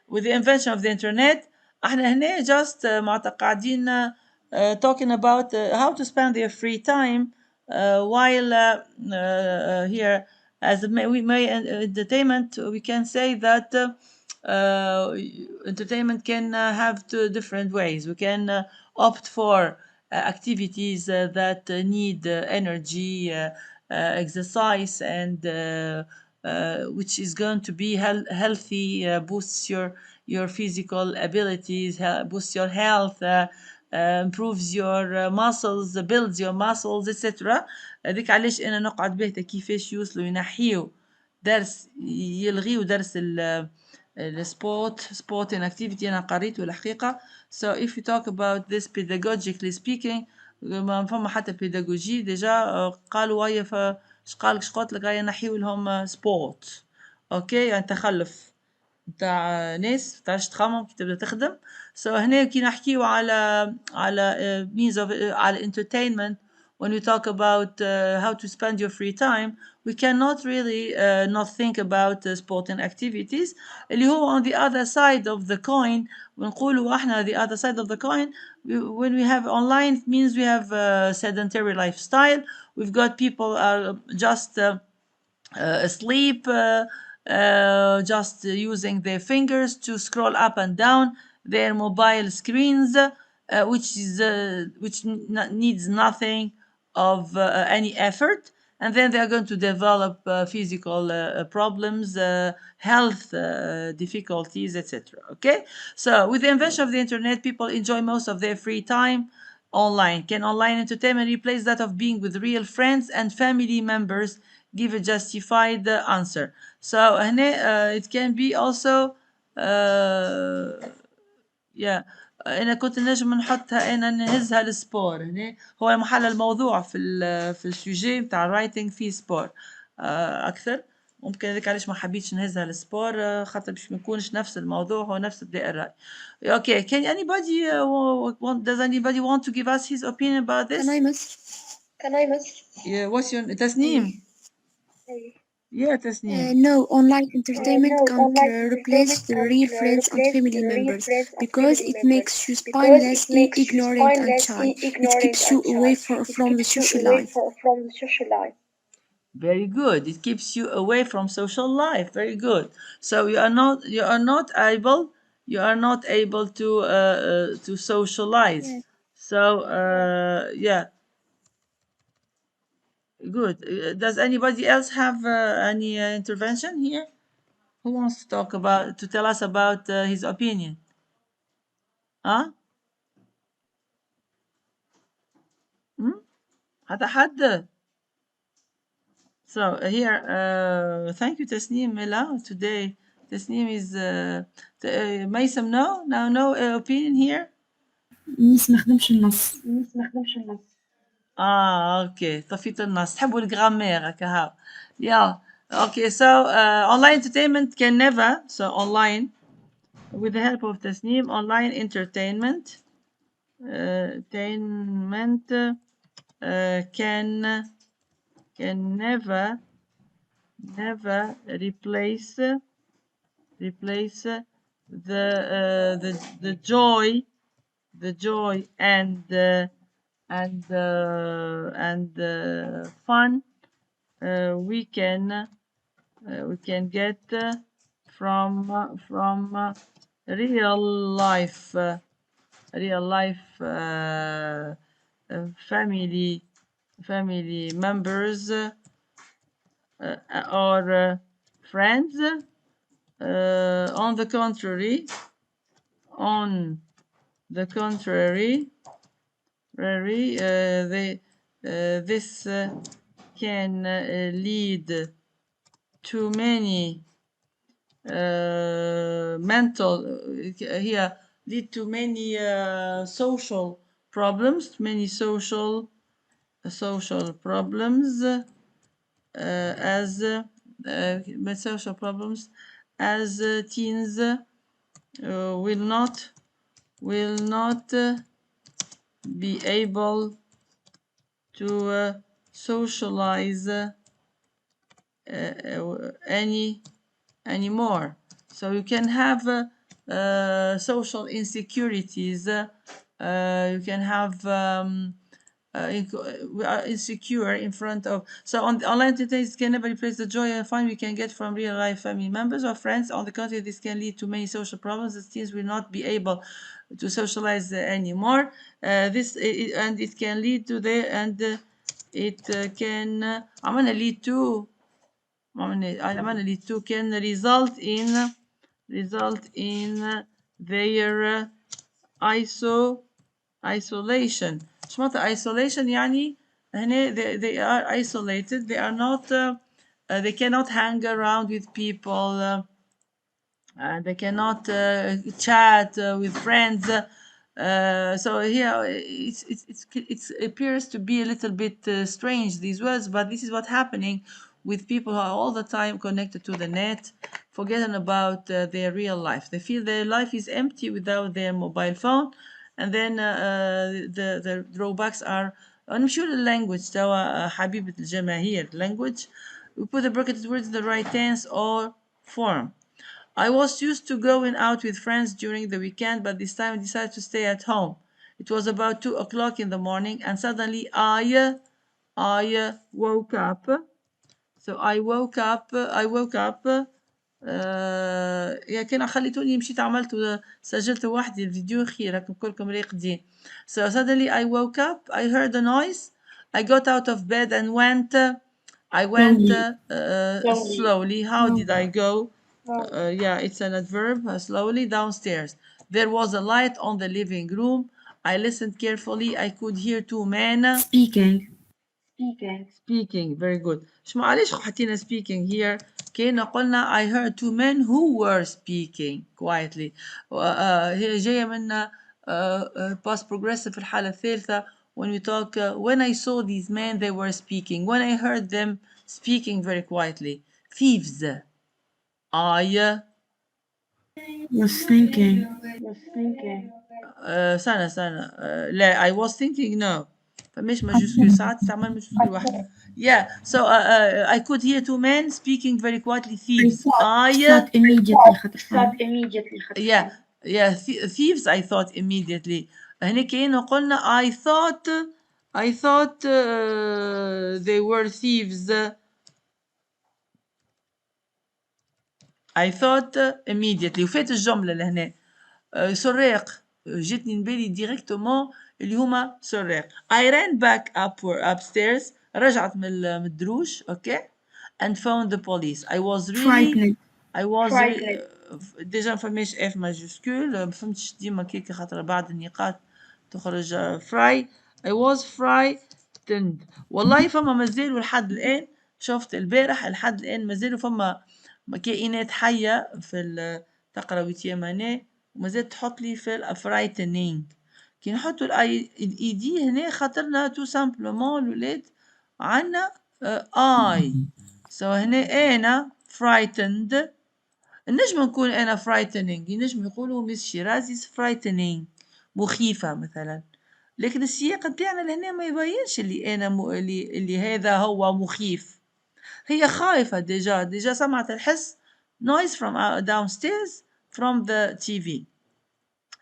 with the invention of the internet. احنا هنا just معتقدين talking about how to spend their free time while here as we may entertainment. We can say that entertainment can have two different ways. We can opt for activities that need energy, exercise, and which is going to be healthy, boosts your physical abilities, boosts your health, improves your muscles, builds your muscles, etc. هذيك علاش انا نقعد بهتا كيفاش يوصلوا ينحيوا درس يلغيوا درس sport and activity أنا قريته الحقيقة. So if you talk about this pedagogically speaking ما فما حتى pedagogy ديجا قالوا هيا اش قلت لك هيا نحيو لهم سبورت. اوكي يعني تخلف نتاع ناس متعرفش تخمم كي تبدا تخدم. So هنا كي نحكيو على means of على entertainment. When we talk about how to spend your free time, we cannot really not think about sporting activities اللي هو on the other side of the coin. ونقولوا احنا the other side of the coin when we have online it means we have a sedentary lifestyle. We've got people are just asleep, just using their fingers to scroll up and down their mobile screens, which needs nothing of any effort, and then they are going to develop physical problems, health difficulties, etc. Okay, so with the invention of the internet, people enjoy most of their free time online. Can online entertainment replace that of being with real friends and family members? Give a justified answer. So هنا it can be also yeah. انا كنت نجم نحطها انا نهزها للسبور. هنا هو محل الموضوع في السوجي بتاع الرايتنج في سبور اكثر. ممكن هذاك علاش ما حبيتش نهزها للسبور خاطر باش ما يكونش نفس الموضوع هو نفس الرأي. Okay, can anybody does anybody want to give us his opinion about this? Can I miss? Yeah, what's your تسنيم? Yeah, تسنيم. No, online entertainment can't replace the real friends and family members because it makes you spinelessly ignorant and shy. It keeps you away from the social life. Very good. It keeps you away from social life. Very good. So you are not able to socialize. Yes. So yeah. Good. Does anybody else have any intervention here? Who wants to tell us about his opinion? Huh? حدا حد. So here, thank you Tasneem Mela. Today Tasneem is Maysam. No opinion here. ميس ما خدمش النص. اوكي طفيت النص. تحبوا الجرامير هكا هاو. Yeah. Okay, so online entertainment can never, so online with the help of Tasneem, online entertainment can never replace the joy and fun we can get from real life family members or friends. On the contrary, this can lead to many social problems, as teens will not be able to socialize anymore. So you can have social insecurities. You can have we are insecure in front of. So on the online entertainment can never replace the joy and fun we can get from real life family members or friends. On the contrary, this can lead to many social problems as teens will not be able to socialize anymore. And it can lead to it can I'm gonna lead to can result in their isolation. شو معناتها isolation؟ يعني هنا they are isolated. They are not they cannot hang around with people. They cannot chat with friends. So here it appears to be a little bit strange, these words, but this is what's happening with people who are all the time connected to the net, forgetting about their real life. They feel their life is empty without their mobile phone, and then the drawbacks are نمشيو للlanguage توا حبيبة الجماهير. Language, we put the bracketed words in the right tense or form. I was used to going out with friends during the weekend, but this time I decided to stay at home. It was about 2 o'clock in the morning, and suddenly I woke up. So I woke up. يا كان خليتوني مشيت عملت سجلت وحدي الفيديو خير راكم كلكم راقدين. So suddenly I woke up. I heard a noise. I got out of bed and went. I went slowly. How did I go? Yeah, it's an adverb. Slowly downstairs. There was a light on the living room. I listened carefully. I could hear two men speaking. Very good. شو معلش حطينا speaking here. كنا قلنا I heard two men who were speaking quietly. هي جاية من past progressive في الحالة الثالثة. When we talk, when I saw these men, they were speaking. When I heard them speaking very quietly. Thieves. I was thinking. سنة لا I was thinking no. فمش ماجوسكول ساعات تستعمل ماجوسكول واحدة. Yeah, so I could hear two men speaking very quietly. Thieves. Thought immediately. Yeah, thieves. I thought immediately. هنا كأنه قلنا I thought they were thieves. I thought immediately. وفات الجملة لهنا. سراق جتني نبالي ديريكتومون اللي هما سراق. I ran back upstairs رجعت من الدروش اوكي and found the police. I was Frightened. ديجا ما فماش اف ماجيسكول، ما فهمتش ديما كيكا خاطر بعد النقاط تخرج فراي. I was frightened. والله فما مازالوا لحد الآن، شفت البارح لحد الآن مازالوا فما كائنات حية في تقرا ويتياماني ومازال تحط لي في frightening. كي نحطوا الاي دي هنا خاطرنا تو سامبلومون الولاد عندنا اي. سو هنا انا frightened. نجم نكون انا frightening، ينجم يقولوا ميس شيرازي frightening مخيفة مثلا، لكن السياق نتاعنا لهنا ما يبينش اللي انا اللي هذا هو مخيف. هي خايفة ديجا سمعت الحس noise from downstairs from the TV.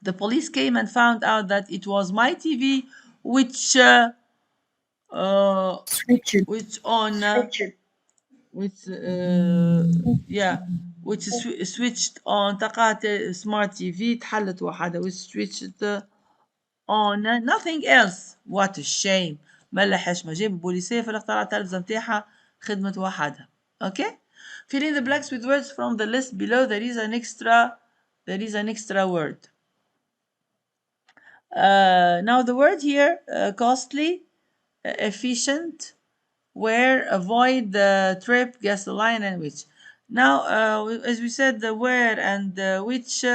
The police came and found out that it was my TV which switched on. تقعت smart TV تحلت وحدة which switched on nothing else. What a shame. ملحش ما جاب البوليسية في الاختراع التلفزة متاعها خدمة وحدها. Okay. Fill in the blanks with words from the list below. There is an extra word. Now the word here costly, efficient, where, avoid, trip, gasoline, and which. Now as we said the where and which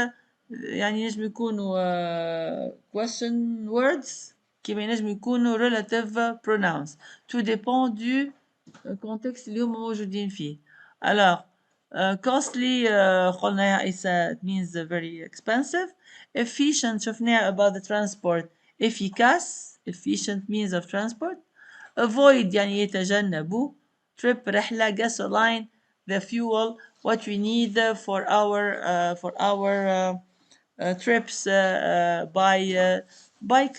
يعني ينجم يكونوا question words كيما ينجم يكونوا relative pronouns. tout dépend du contexte اللي هما موجودين فيه. Alors costly قلنا it means very expensive. Efficient شفناها about the transport. efficient means of transport. Avoid يعني يتجنبوا. Trip رحلة. Gasoline the fuel what we need for our trips by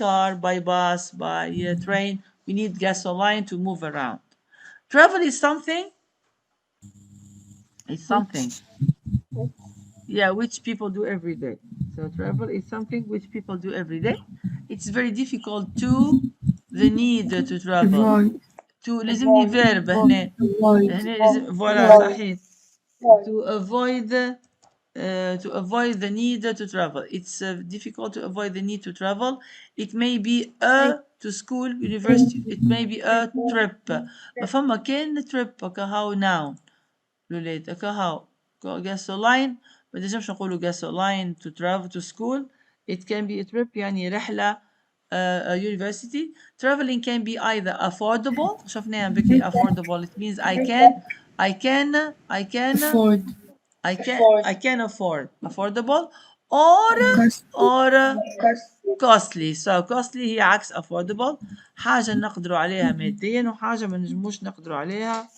car, by bus, by train. We need gasoline to move around. Travel is something. It's something. Yeah, which people do every day. So travel is something which people do every day. It's very difficult to the need to travel. To لازمني verb هنا. هنا لازم voilà صحيح. To avoid the need to travel. It's difficult to avoid the need to travel. It may be a to school, university. It may be a trip. ما فما كان trip كهو noun. لولاد كهو gasoline ما نجمش نقولوا gasoline to travel to school. It can be a trip يعني رحلة university. Traveling can be either affordable. شفناها بكري affordable. It means I can afford. Affordable or costly. So costly هي عكس affordable. حاجة نقدروا عليها ماديا وحاجة ما نجموش نقدروا عليها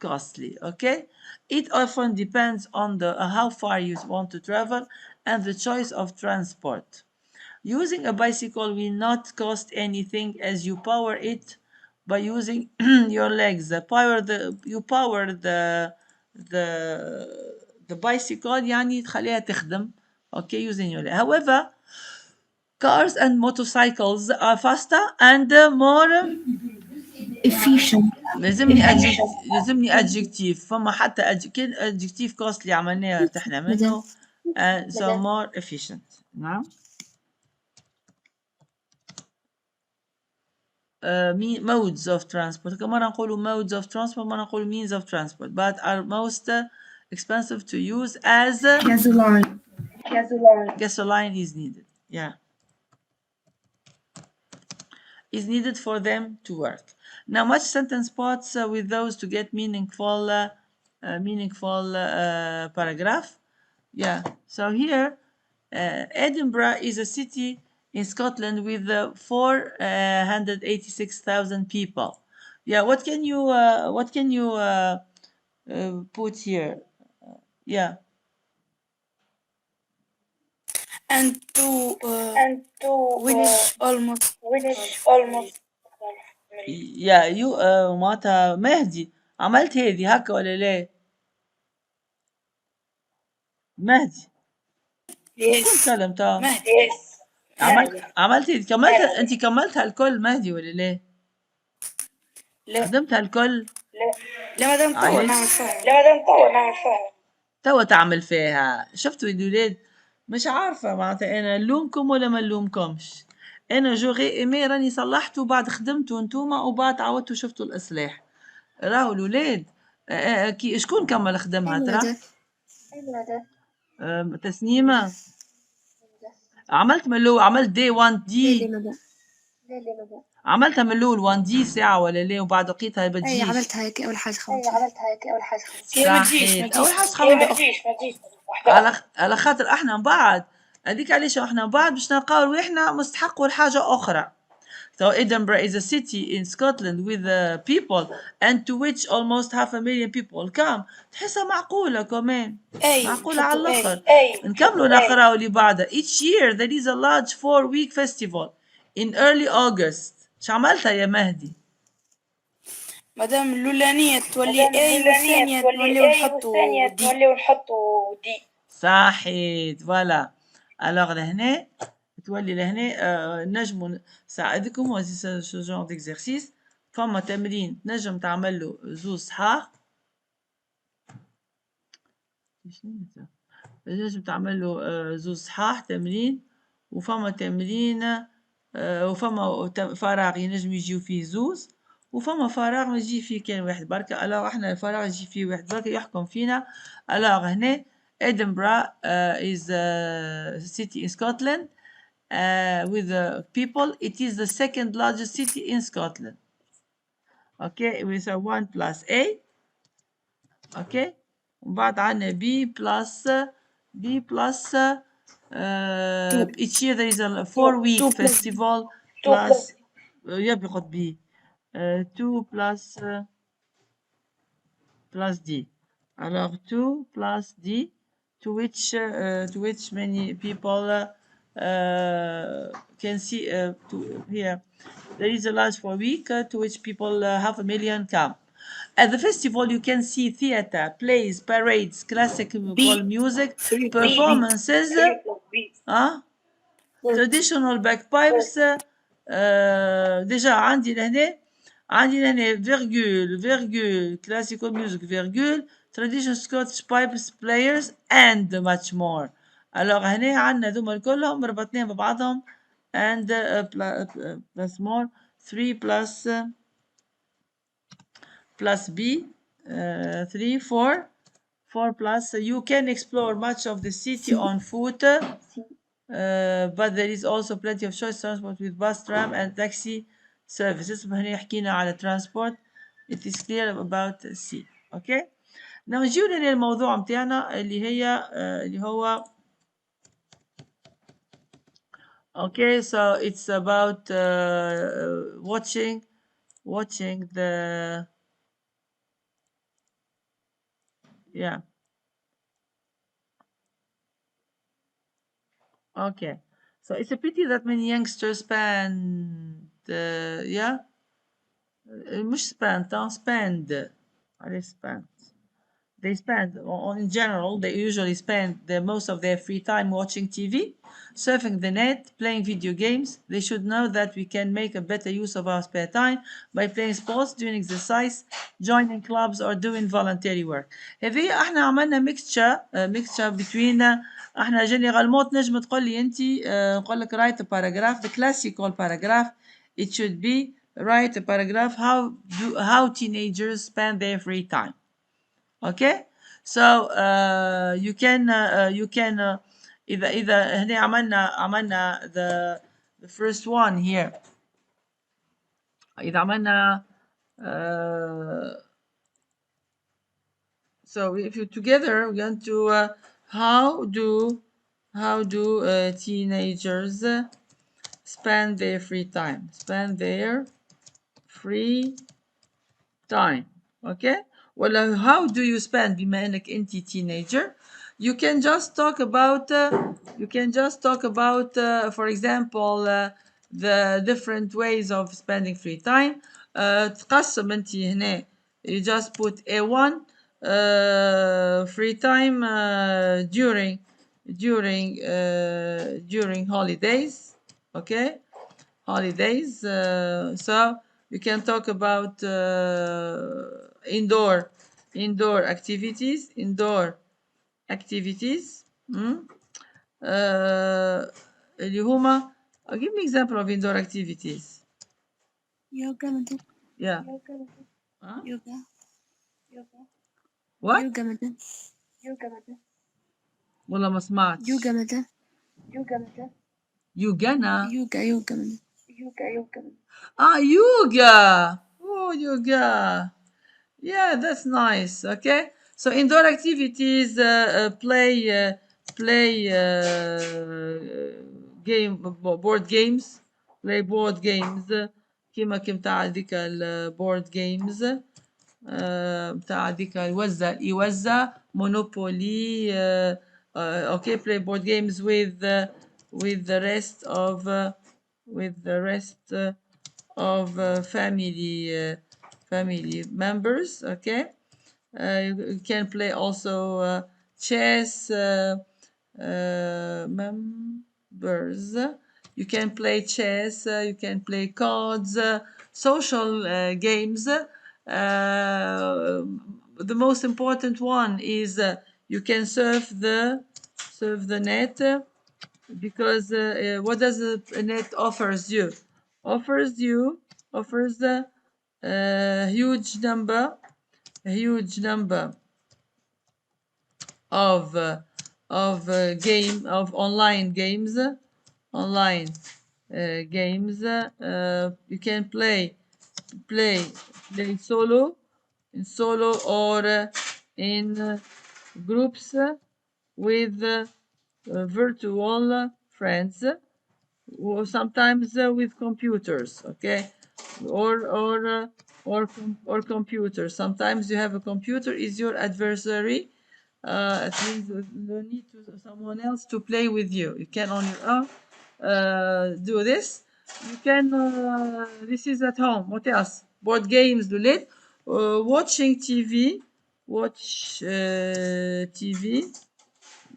costly. Okay. It often depends on how far you want to travel and the choice of transport. Using a bicycle will not cost anything as you power it by using your legs. You power the bicycle يعني تخليها تخدم. Okay, using your legs. However, cars and motorcycles are faster and more efficient. لازمني adjective. فما حتى adjective costly عملناها ارتحنا منه. So more efficient. نعم. modes of transport. مرة نقولوا modes of transport مرة نقولوا means of transport, but are most expensive to use as Gasoline. gasoline is needed. Yeah, is needed for them to work. Now match sentence parts with those to get meaningful paragraph. Yeah, so here Edinburgh is a city in Scotland with 486,000 people. Yeah, what can you put here? Yeah. And to which almost Yeah, you معناتها مهدي عملت هذه هكا ولا لا؟ مهدي yes كلمتها مهدي yes. عملت هذه كملتها انت كملتها الكل مهدي ولا لا؟ لا خدمتها الكل. لا مادام توا علاش؟ نعمل فيها توا تعمل فيها. شفتوا الولاد مش عارفة معناتها أنا نلومكم ولا ما نلومكمش. أنا جوغي إيمي راني صلحته بعد خدمتوا انتوما وبعد عاودتوا شفتوا الإصلاح. راهو الولاد كي شكون كمل خدمها ترى؟ تسنيمة. عملت من الأول، عملت دي 1 دي. عملتها من الأول 1 دي ساعة ولا لا وبعد لقيتها ما اي تجيش. عملتها هيك اول حاجه خمسة. هي ما تجيش صحيت أول حاجة خممت على خاطر احنا من بعد هذيك علاش احنا من بعد باش نلقاو رواحنا مستحقوا لحاجة أخرى. So Edinburgh is a city in Scotland with people and to which almost 500,000 people come. تحسها معقولة كمان. اي معقولة على نحطوا الآخر. اي نكملوا نقراو اللي بعدها. Each year there is a large 4-week festival in early August. شو عملتها يا مهدي؟ مادام الأولانية تولي اي والثانية توليو نحطوا دي. صحيت فوالا. الوغ لهنا تولي لهنا نجموا نساعدكم هذا شو جونغ ديكزارسيس. فما تمرين تنجم تعمل له زوز صحاح. تنجم تعمل له زوز صحاح تمرين. وفما تمرين وفما فراغ ينجم يجيو فيه زوز وفما فراغ ما يجي فيه كان واحد بركة. الوغ احنا الفراغ يجي فيه واحد بركة يحكم فينا. الوغ هنا Edinburgh is a city in Scotland with people. It is the second largest city in Scotland. Okay, with a 1 plus A. Okay. وبعد عنا B plus each year there is a 4-week festival plus يبقى B 2 plus D. Alors 2 plus D to which many people can see here. There is a large 4-week to which people 500,000 come. At the festival, you can see theater, plays, parades, classical music, performances, traditional bagpipes. déjà عندي لهنا virgule classical music virgule traditional Scottish pipes players and much more. alors هنا عندنا ذوما كلهم ربطناهم ببعضهم and plus more 3 plus B 3 4 plus. You can explore much of the city on foot. But there is also plenty of choice transport with bus, tram and taxi services. هنا حكينا على transport. It is clear about C. Okay. Now نجيو للموضوع متاعنا اللي هو okay. So it's about watching the yeah. Okay. So it's a pity that many youngsters spend مش spend they spend in general they usually spend most of their free time watching TV, surfing the net, playing video games. They should know that we can make a better use of our spare time by playing sports, doing exercise, joining clubs or doing voluntary work. هذه احنا عملنا mixture between احنا جينيرالمون تنجم تقول لي انت نقول لك write a paragraph. The classical paragraph it should be write a paragraph how teenagers spend their free time. Okay, so you can إذا هنا عملنا the first one here. إذا عملنا so if you together we're going to how do teenagers spend their free time. Okay. Well, how do you spend بما انك انت teenager? You can just talk about for example the different ways of spending free time. تقسم انت هنا you just put A1 free time during holidays. Okay, holidays. So You can talk about indoor activities. مم. اللي هما give me example of indoor activities. Yoga madam. Yeah. Huh? Yoga. What? Yoga madam. والله ما سمعتش. Yoga madam. يوغانا. Yoga madam. Yoga. Oh, yoga. Yeah, that's nice. Okay. So indoor activities, play board games, play board games. كيما تاع ذيك البورد جيمز بتاع ذيك يوزع مونوبولي. Okay, play board games with the rest of family members. Okay. You can play also chess members. You can play chess. You can play cards, social games. The most important one is you can surf the net, because what does the net offers you? Offers a huge number of online games. You can play solo, or in groups with virtual friends, or sometimes with computers. Okay. Or computer. Sometimes you have a computer is your adversary. It means you need someone else to play with you. You can on your own do this. You can. This is at home. What else? Board games. Do it. Watching TV. Watch TV.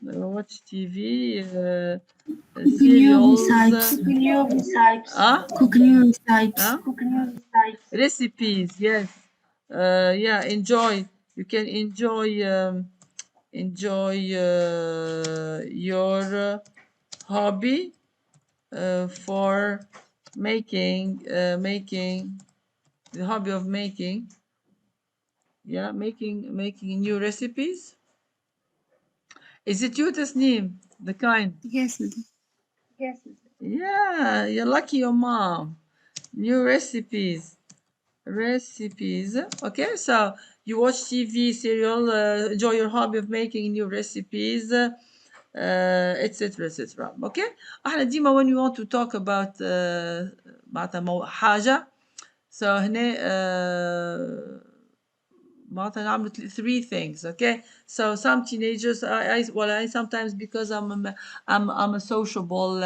Watch TV. Cooking new Serials. recipes. Ah. Cooking new recipes. Recipes. Yes. Yeah. Enjoy. You can enjoy your hobby for making the hobby of making. Yeah, making new recipes. Is it you, Tasneem? The kind. Yes madam. Yeah, you're lucky your mom. New recipes. Okay, so you watch TV, serial, enjoy your hobby of making new recipes, etc etc. Okay. احنا ديما when we want to talk about معناتها حاجة, so هنا معناتها نعمل three things. Okay, so some teenagers, I sometimes, because I'm a sociable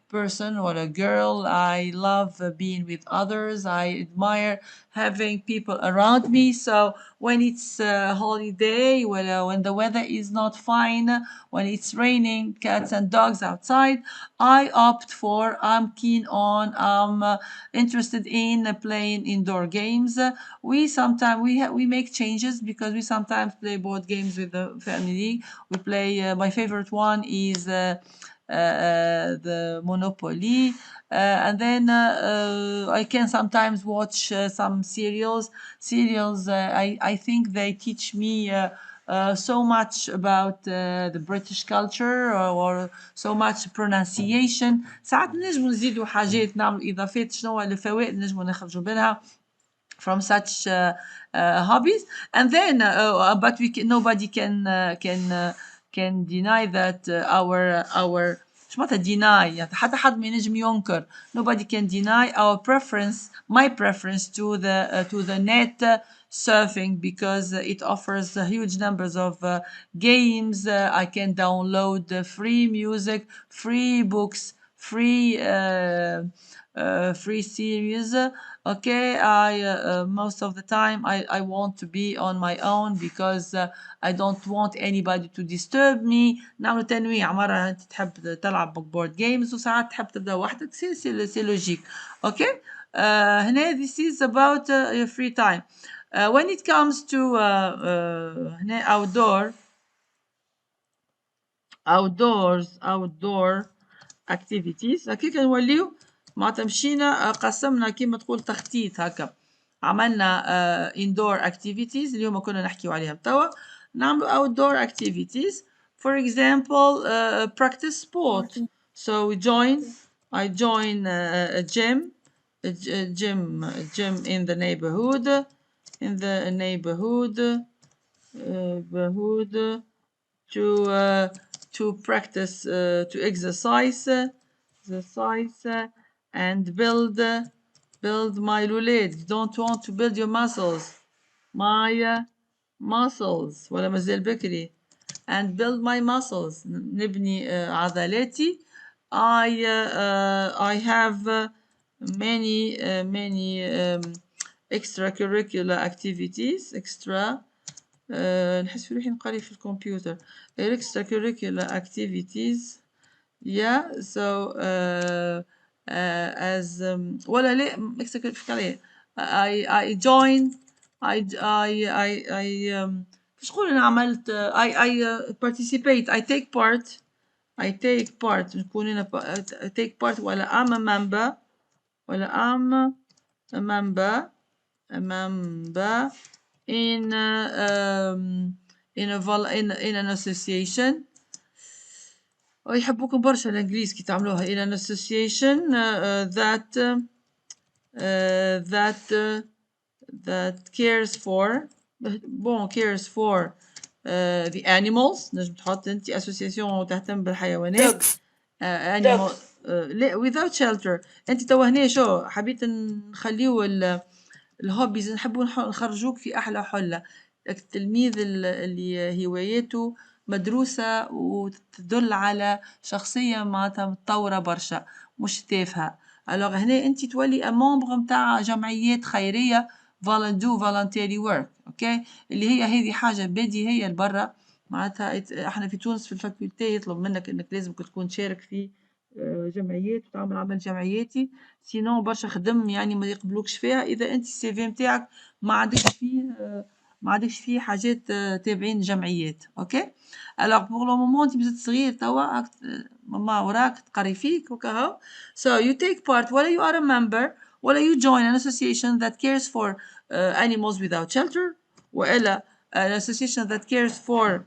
person or a girl, I love being with others. I admire having people around me. So when it's a holiday, when the weather is not fine, when it's raining, cats and dogs outside, I'm keen on, I'm interested in playing indoor games. We sometimes we make changes, because we sometimes play board games with the family. We play. My favorite one is the Monopoly. And then I can sometimes watch some serials. I think they teach me so much about the British culture, or so much pronunciation. ساعات نجموا نزيدوا حاجات، نعمل إضافات. شنو الفوائد نجموا نخرجوا منها from such hobbies. And then but nobody can deny that our مش معناتها deny، يعني حتى حد ما ينجم ينكر. Nobody can deny my preference to the net surfing, because it offers huge numbers of games. I can download free music, free books, free series. Okay, most of the time I want to be on my own because I don't want anybody to disturb me. نعمل تنويع، مرة أنت تحب تلعب board games وساعات تحب تبدأ وحدك، سي لوجيك. Okay. هنا this is about your free time. When it comes to هنا outdoor activities، هكاك نوليو معناتها مشينا قسمنا كيما تقول تخطيط هكا، عملنا indoor activities اللي هما كنا نحكيو عليهم توا، نعملو outdoor activities. For example, practice sport. So I join a gym in the neighborhood to practice to exercise and build my لولاد. You don't want to build your muscles, my muscles ولا مازال بكري. and build my muscles نبني عضلاتي. I have many extracurricular activities. نحس في روحي نقري في الكمبيوتر. extracurricular activities. Yeah, so as ولا لا extracurricular I join I كيش نقول أنا عملت I participate I take part نكون أنا take part ولا I'm a member in an association. يحبوكم برشا الانجليز كي تعملوها in an association that cares for the animals. نجم تحط انت association تهتم بالحيوانات. animal without shelter. انت توا هنا شو حبيت نخليو الهوبيز نحبوا نخرجوك في احلى حله. التلميذ اللي هواياته مدروسة وتدل على شخصية معناتها متطورة برشا مش تافهة. alors هنا انت تولي ممبر متاع جمعيات خيرية voluntary work. اوكي، اللي هي هذه حاجة بديهية لبرا. معناتها احنا في تونس في الفاكولتي يطلب منك انك لازم تكون تشارك في جمعيات وتعمل عمل جمعياتي، سينو برشا خدم يعني ما يقبلوكش فيها اذا انت السي في نتاعك ما عندكش فيه حاجات تابعين جمعيات. اوكي، alors pour le moment انت مازلت صغير توا، ماما وراك تقري فيك وكهو. so you take part ولا you are a member ولا you join an association that cares for animals without shelter ولا an association that cares for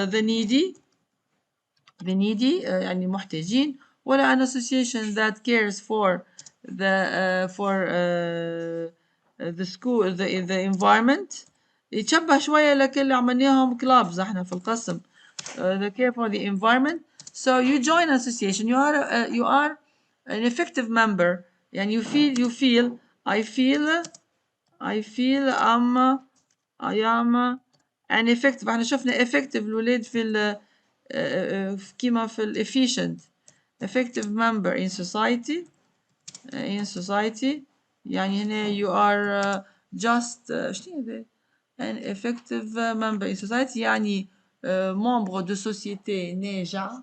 the needy يعني محتاجين، ولا an association that cares for the school the environment. يتشبه شوية لكن اللي عملناهم clubs احنا في القسم. the care for the environment. so you join an association, you are an effective member. يعني I feel I am an effective. احنا شفنا effective الولاد في كيما في efficient effective member in society يعني هنا you are just شنو هذا an effective member in society يعني membre de société ناجع.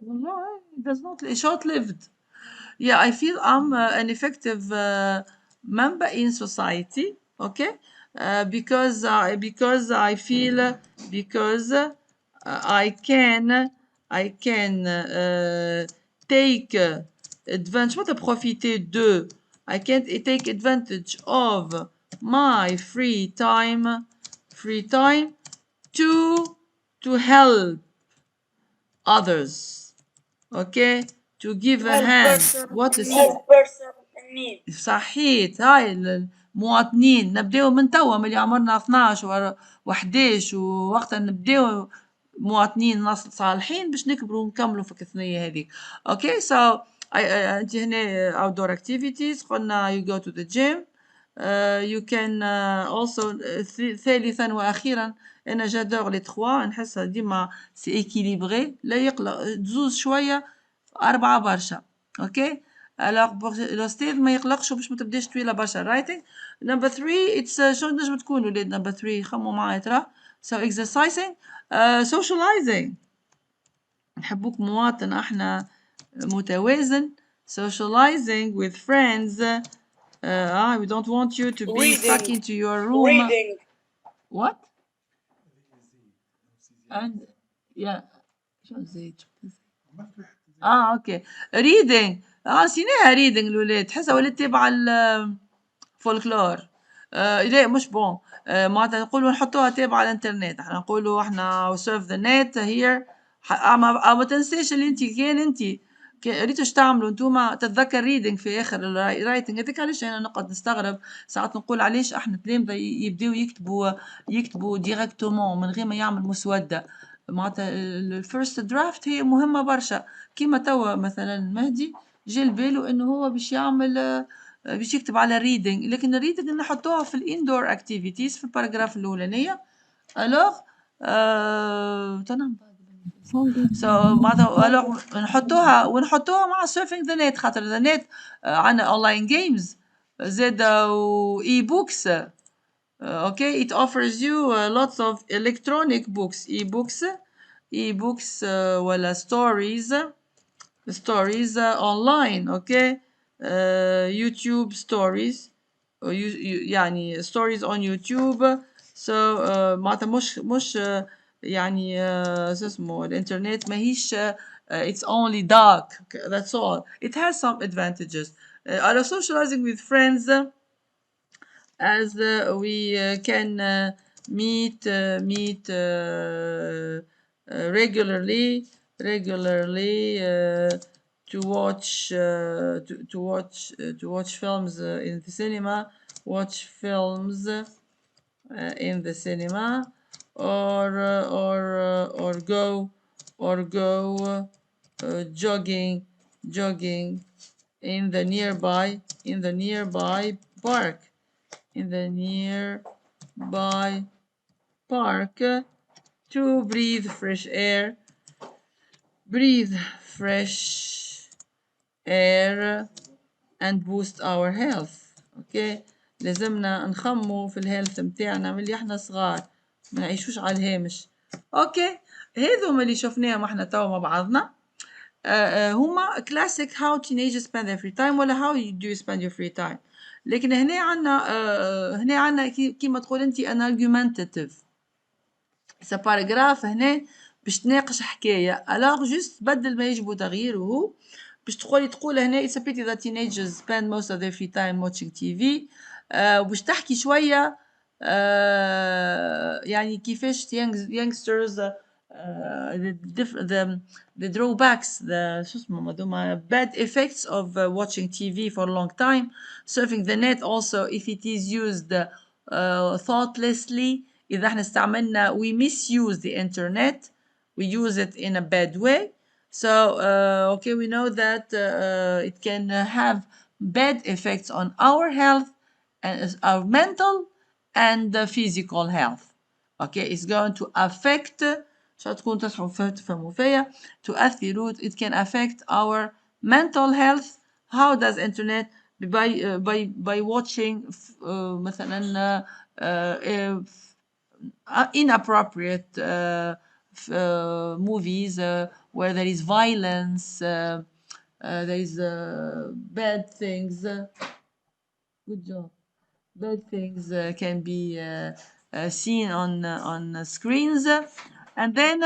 والله does not short lived. yeah, I feel I'm an effective member in society. Okay, because I feel because I can take advantage. What profiter de? I can take advantage of my free time to help others. Okay, to give a hand. What is صحيت. هاي المواطنين نبداو من توا من اللي عمرنا 12 و11 ووقتها نبداو مواطنين صالحين باش نكبروا ونكملوا في الثنية هذيك. اوكي، so انت هنا outdoor activities قلنا you go to the gym you can also ثالثا وأخيرا أنا جادور لي تخوا نحسها ديما سي équilibré لا يقلق تزوز شوية 4 برشا أوكي alors الأستاذ ما يقلقش باش ما تبداش طويلة برشا writing number 3 it's شنو نجم تكون ولاد number 3 خموا معايا ترى so exercising socializing نحبوك مواطن احنا متوازن socializing with friends we don't want you to be stuck Reading. into your room Reading. what and yeah شو زيد اوكي reading نسيناها reading الولاد تحسها ولات تابعة الفولكلور لا مش بون معناتها نقولوا نحطوها تابعة على الانترنت احنا نقولوا احنا surf the net here ما تنساش اللي انت ريتوش تعملوا انتوما تتذكر ريدنج في اخر الرايتنج هذاك علاش انا نقعد نستغرب ساعات نقول علاش احنا تلامذه يبداو يكتبوا ديريكتومون من غير ما يعمل مسوده معناتها الفيرست درافت هي مهمه برشا كيما توا مثلا مهدي جا لبالو انه هو باش يعمل باش يكتب على الريدنج لكن الريدنج نحطوها في الاندور اكتيفيتيز في الباراجراف الاولانيه الوغ تنام معناتها الوغ ونحطوها مع سيرفينغ ذا نت خاطر ذا نت عندنا اونلاين جيمز زاد و اي بوكس okay it offers you lots of electronic books e-books ولا stories online okay YouTube stories يعني stories on YouTube so معناتها مش يعني شو اسمه الانترنت ماهيش it's only dark that's all it has some advantages على socializing with friends as we can meet regularly to watch films in the cinema or go jogging in the nearby park to breathe fresh air and boost our health okay لازمنا نخمو في الهيلث متاعنا من اللي احنا صغار ما نعيشوش على الهامش اوكي هذوما اللي شفناهم احنا توا مع بعضنا هما classic how teenagers spend their free time ولا how do you spend your free time لكن هنا عنا كيما تقول انت an argumentative باراجراف هنا باش تناقش حكايه alors juste بدل ما يجب تغييره باش تقول هنا it's a pity that teenagers spend most of their free time watching TV وباش تحكي شويه يعني كيفاش youngsters the drawbacks شو اسمه هذوما bad effects of watching TV for a long time surfing the net also if it is used thoughtlessly إذا احنا استعملنا we misuse the internet we use it in a bad way so okay we know that it can have bad effects on our health and our mental and physical health okay it's going to affect تكون تفهموا فيا تؤثر it can affect our mental health how does internet by watching مثلا inappropriate movies where there is violence there is bad things good job bad things can be seen on screens and then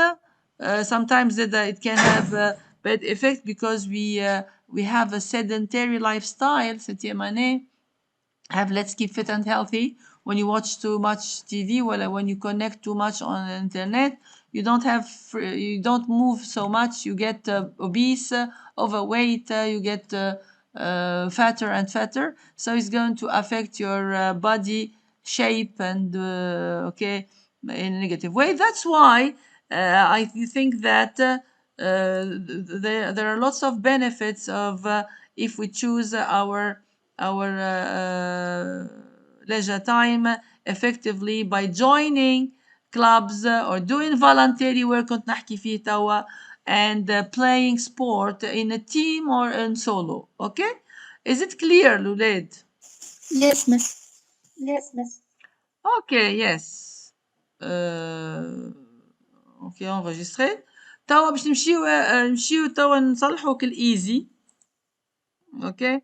sometimes it can have bad effect because we have a sedentary lifestyle have let's keep fit and healthy when you watch too much TV or when you connect too much on the internet you don't move so much you get obese overweight you get fatter and fatter so it's going to affect your body shape and okay in a negative way that's why I think that there are lots of benefits of if we choose our leisure time effectively by joining clubs or doing voluntary work كنت نحكي فيه توا and playing sport in a team or in solo. Okay? Is it clear, الولاد؟ Yes, miss. Okay, yes. اوكي enregistré. توا باش نمشيو توا نصلحو كالايزي. اوكي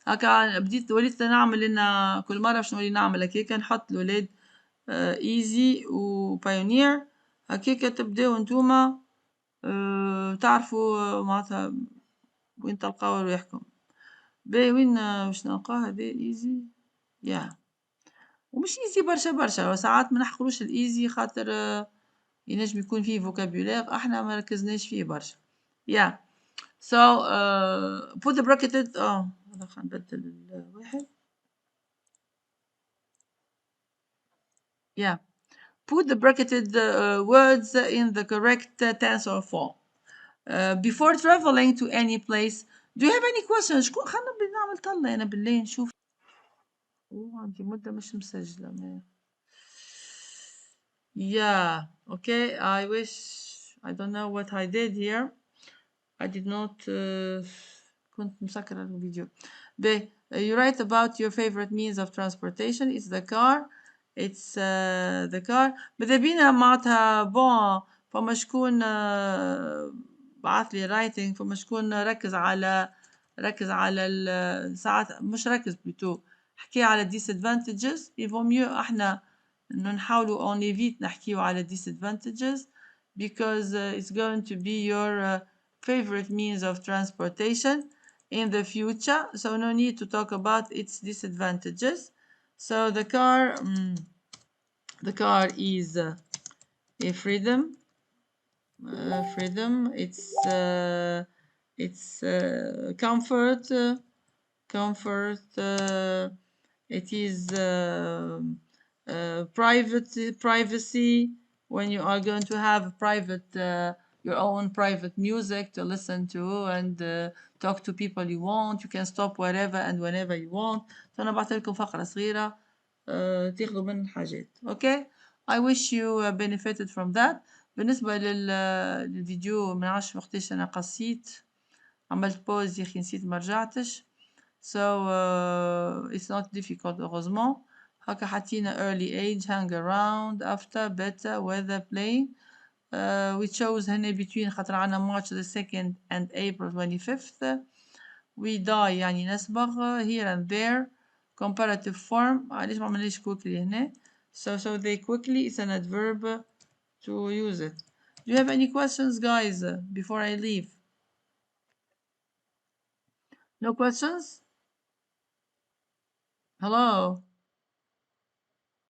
هكا وليت نعمل لنا كل مره باش نولي نعمل هكاكا نحط الولاد ايزي وبايونير هكاكا تبداو نتوما تعرفوا معناتها وين تلقاو رواحكم. باهي وين باش نلقاه هذا ايزي يا ومش ايزي برشا ساعات ما نحقروش الايزي خاطر ينجم يكون فيه فوكابولير احنا ما ركزناش فيه برشا يا so put the bracketed خلينا نبدل الواحد yeah put the bracketed words in the correct tense or form before traveling to any place. Do you have any questions؟ شكون خلينا نعمل طلة أنا بالله نشوف. عندي مدة مش مسجلة ما. Yeah, okay. I wish I don't know what I did here. I did not كنت مسكرة الفيديو. You write about your favorite means of transportation. It's the car. It's the car. ماذا بينا معناتها bon فما شكون بعث لي writing فما شكون ركز على ساعات مش ركز بلوتو حكي على disadvantages. Il vaut mieux احنا انه نحاولوا on évite نحكيو على disadvantages because it's going to be your favorite means of transportation in the future, so no need to talk about its disadvantages. So the car is a freedom. It's comfort. It is privacy when you are going to have private your own private music to listen to and talk to people you want. You can stop wherever and whenever you want. فأنا بعت لكم فقرة صغيرة تاخذوا من حاجات. Okay? I wish you benefited from that. بالنسبة للفيديو ما نعرفش وقتاش أنا قصيت عملت بوز يا أخي نسيت ما رجعتش. So it's not difficult heureusement. هكا حطينا early age, hang around, after, better, weather, playing. We chose هنا between خاطر عنا March the 2nd and April 25th. We die يعني نسبغ here and there. Comparative form علاش ما عملناش quickly هنا. So they quickly is an adverb to use it. Do you have any questions guys before I leave? No questions? Hello?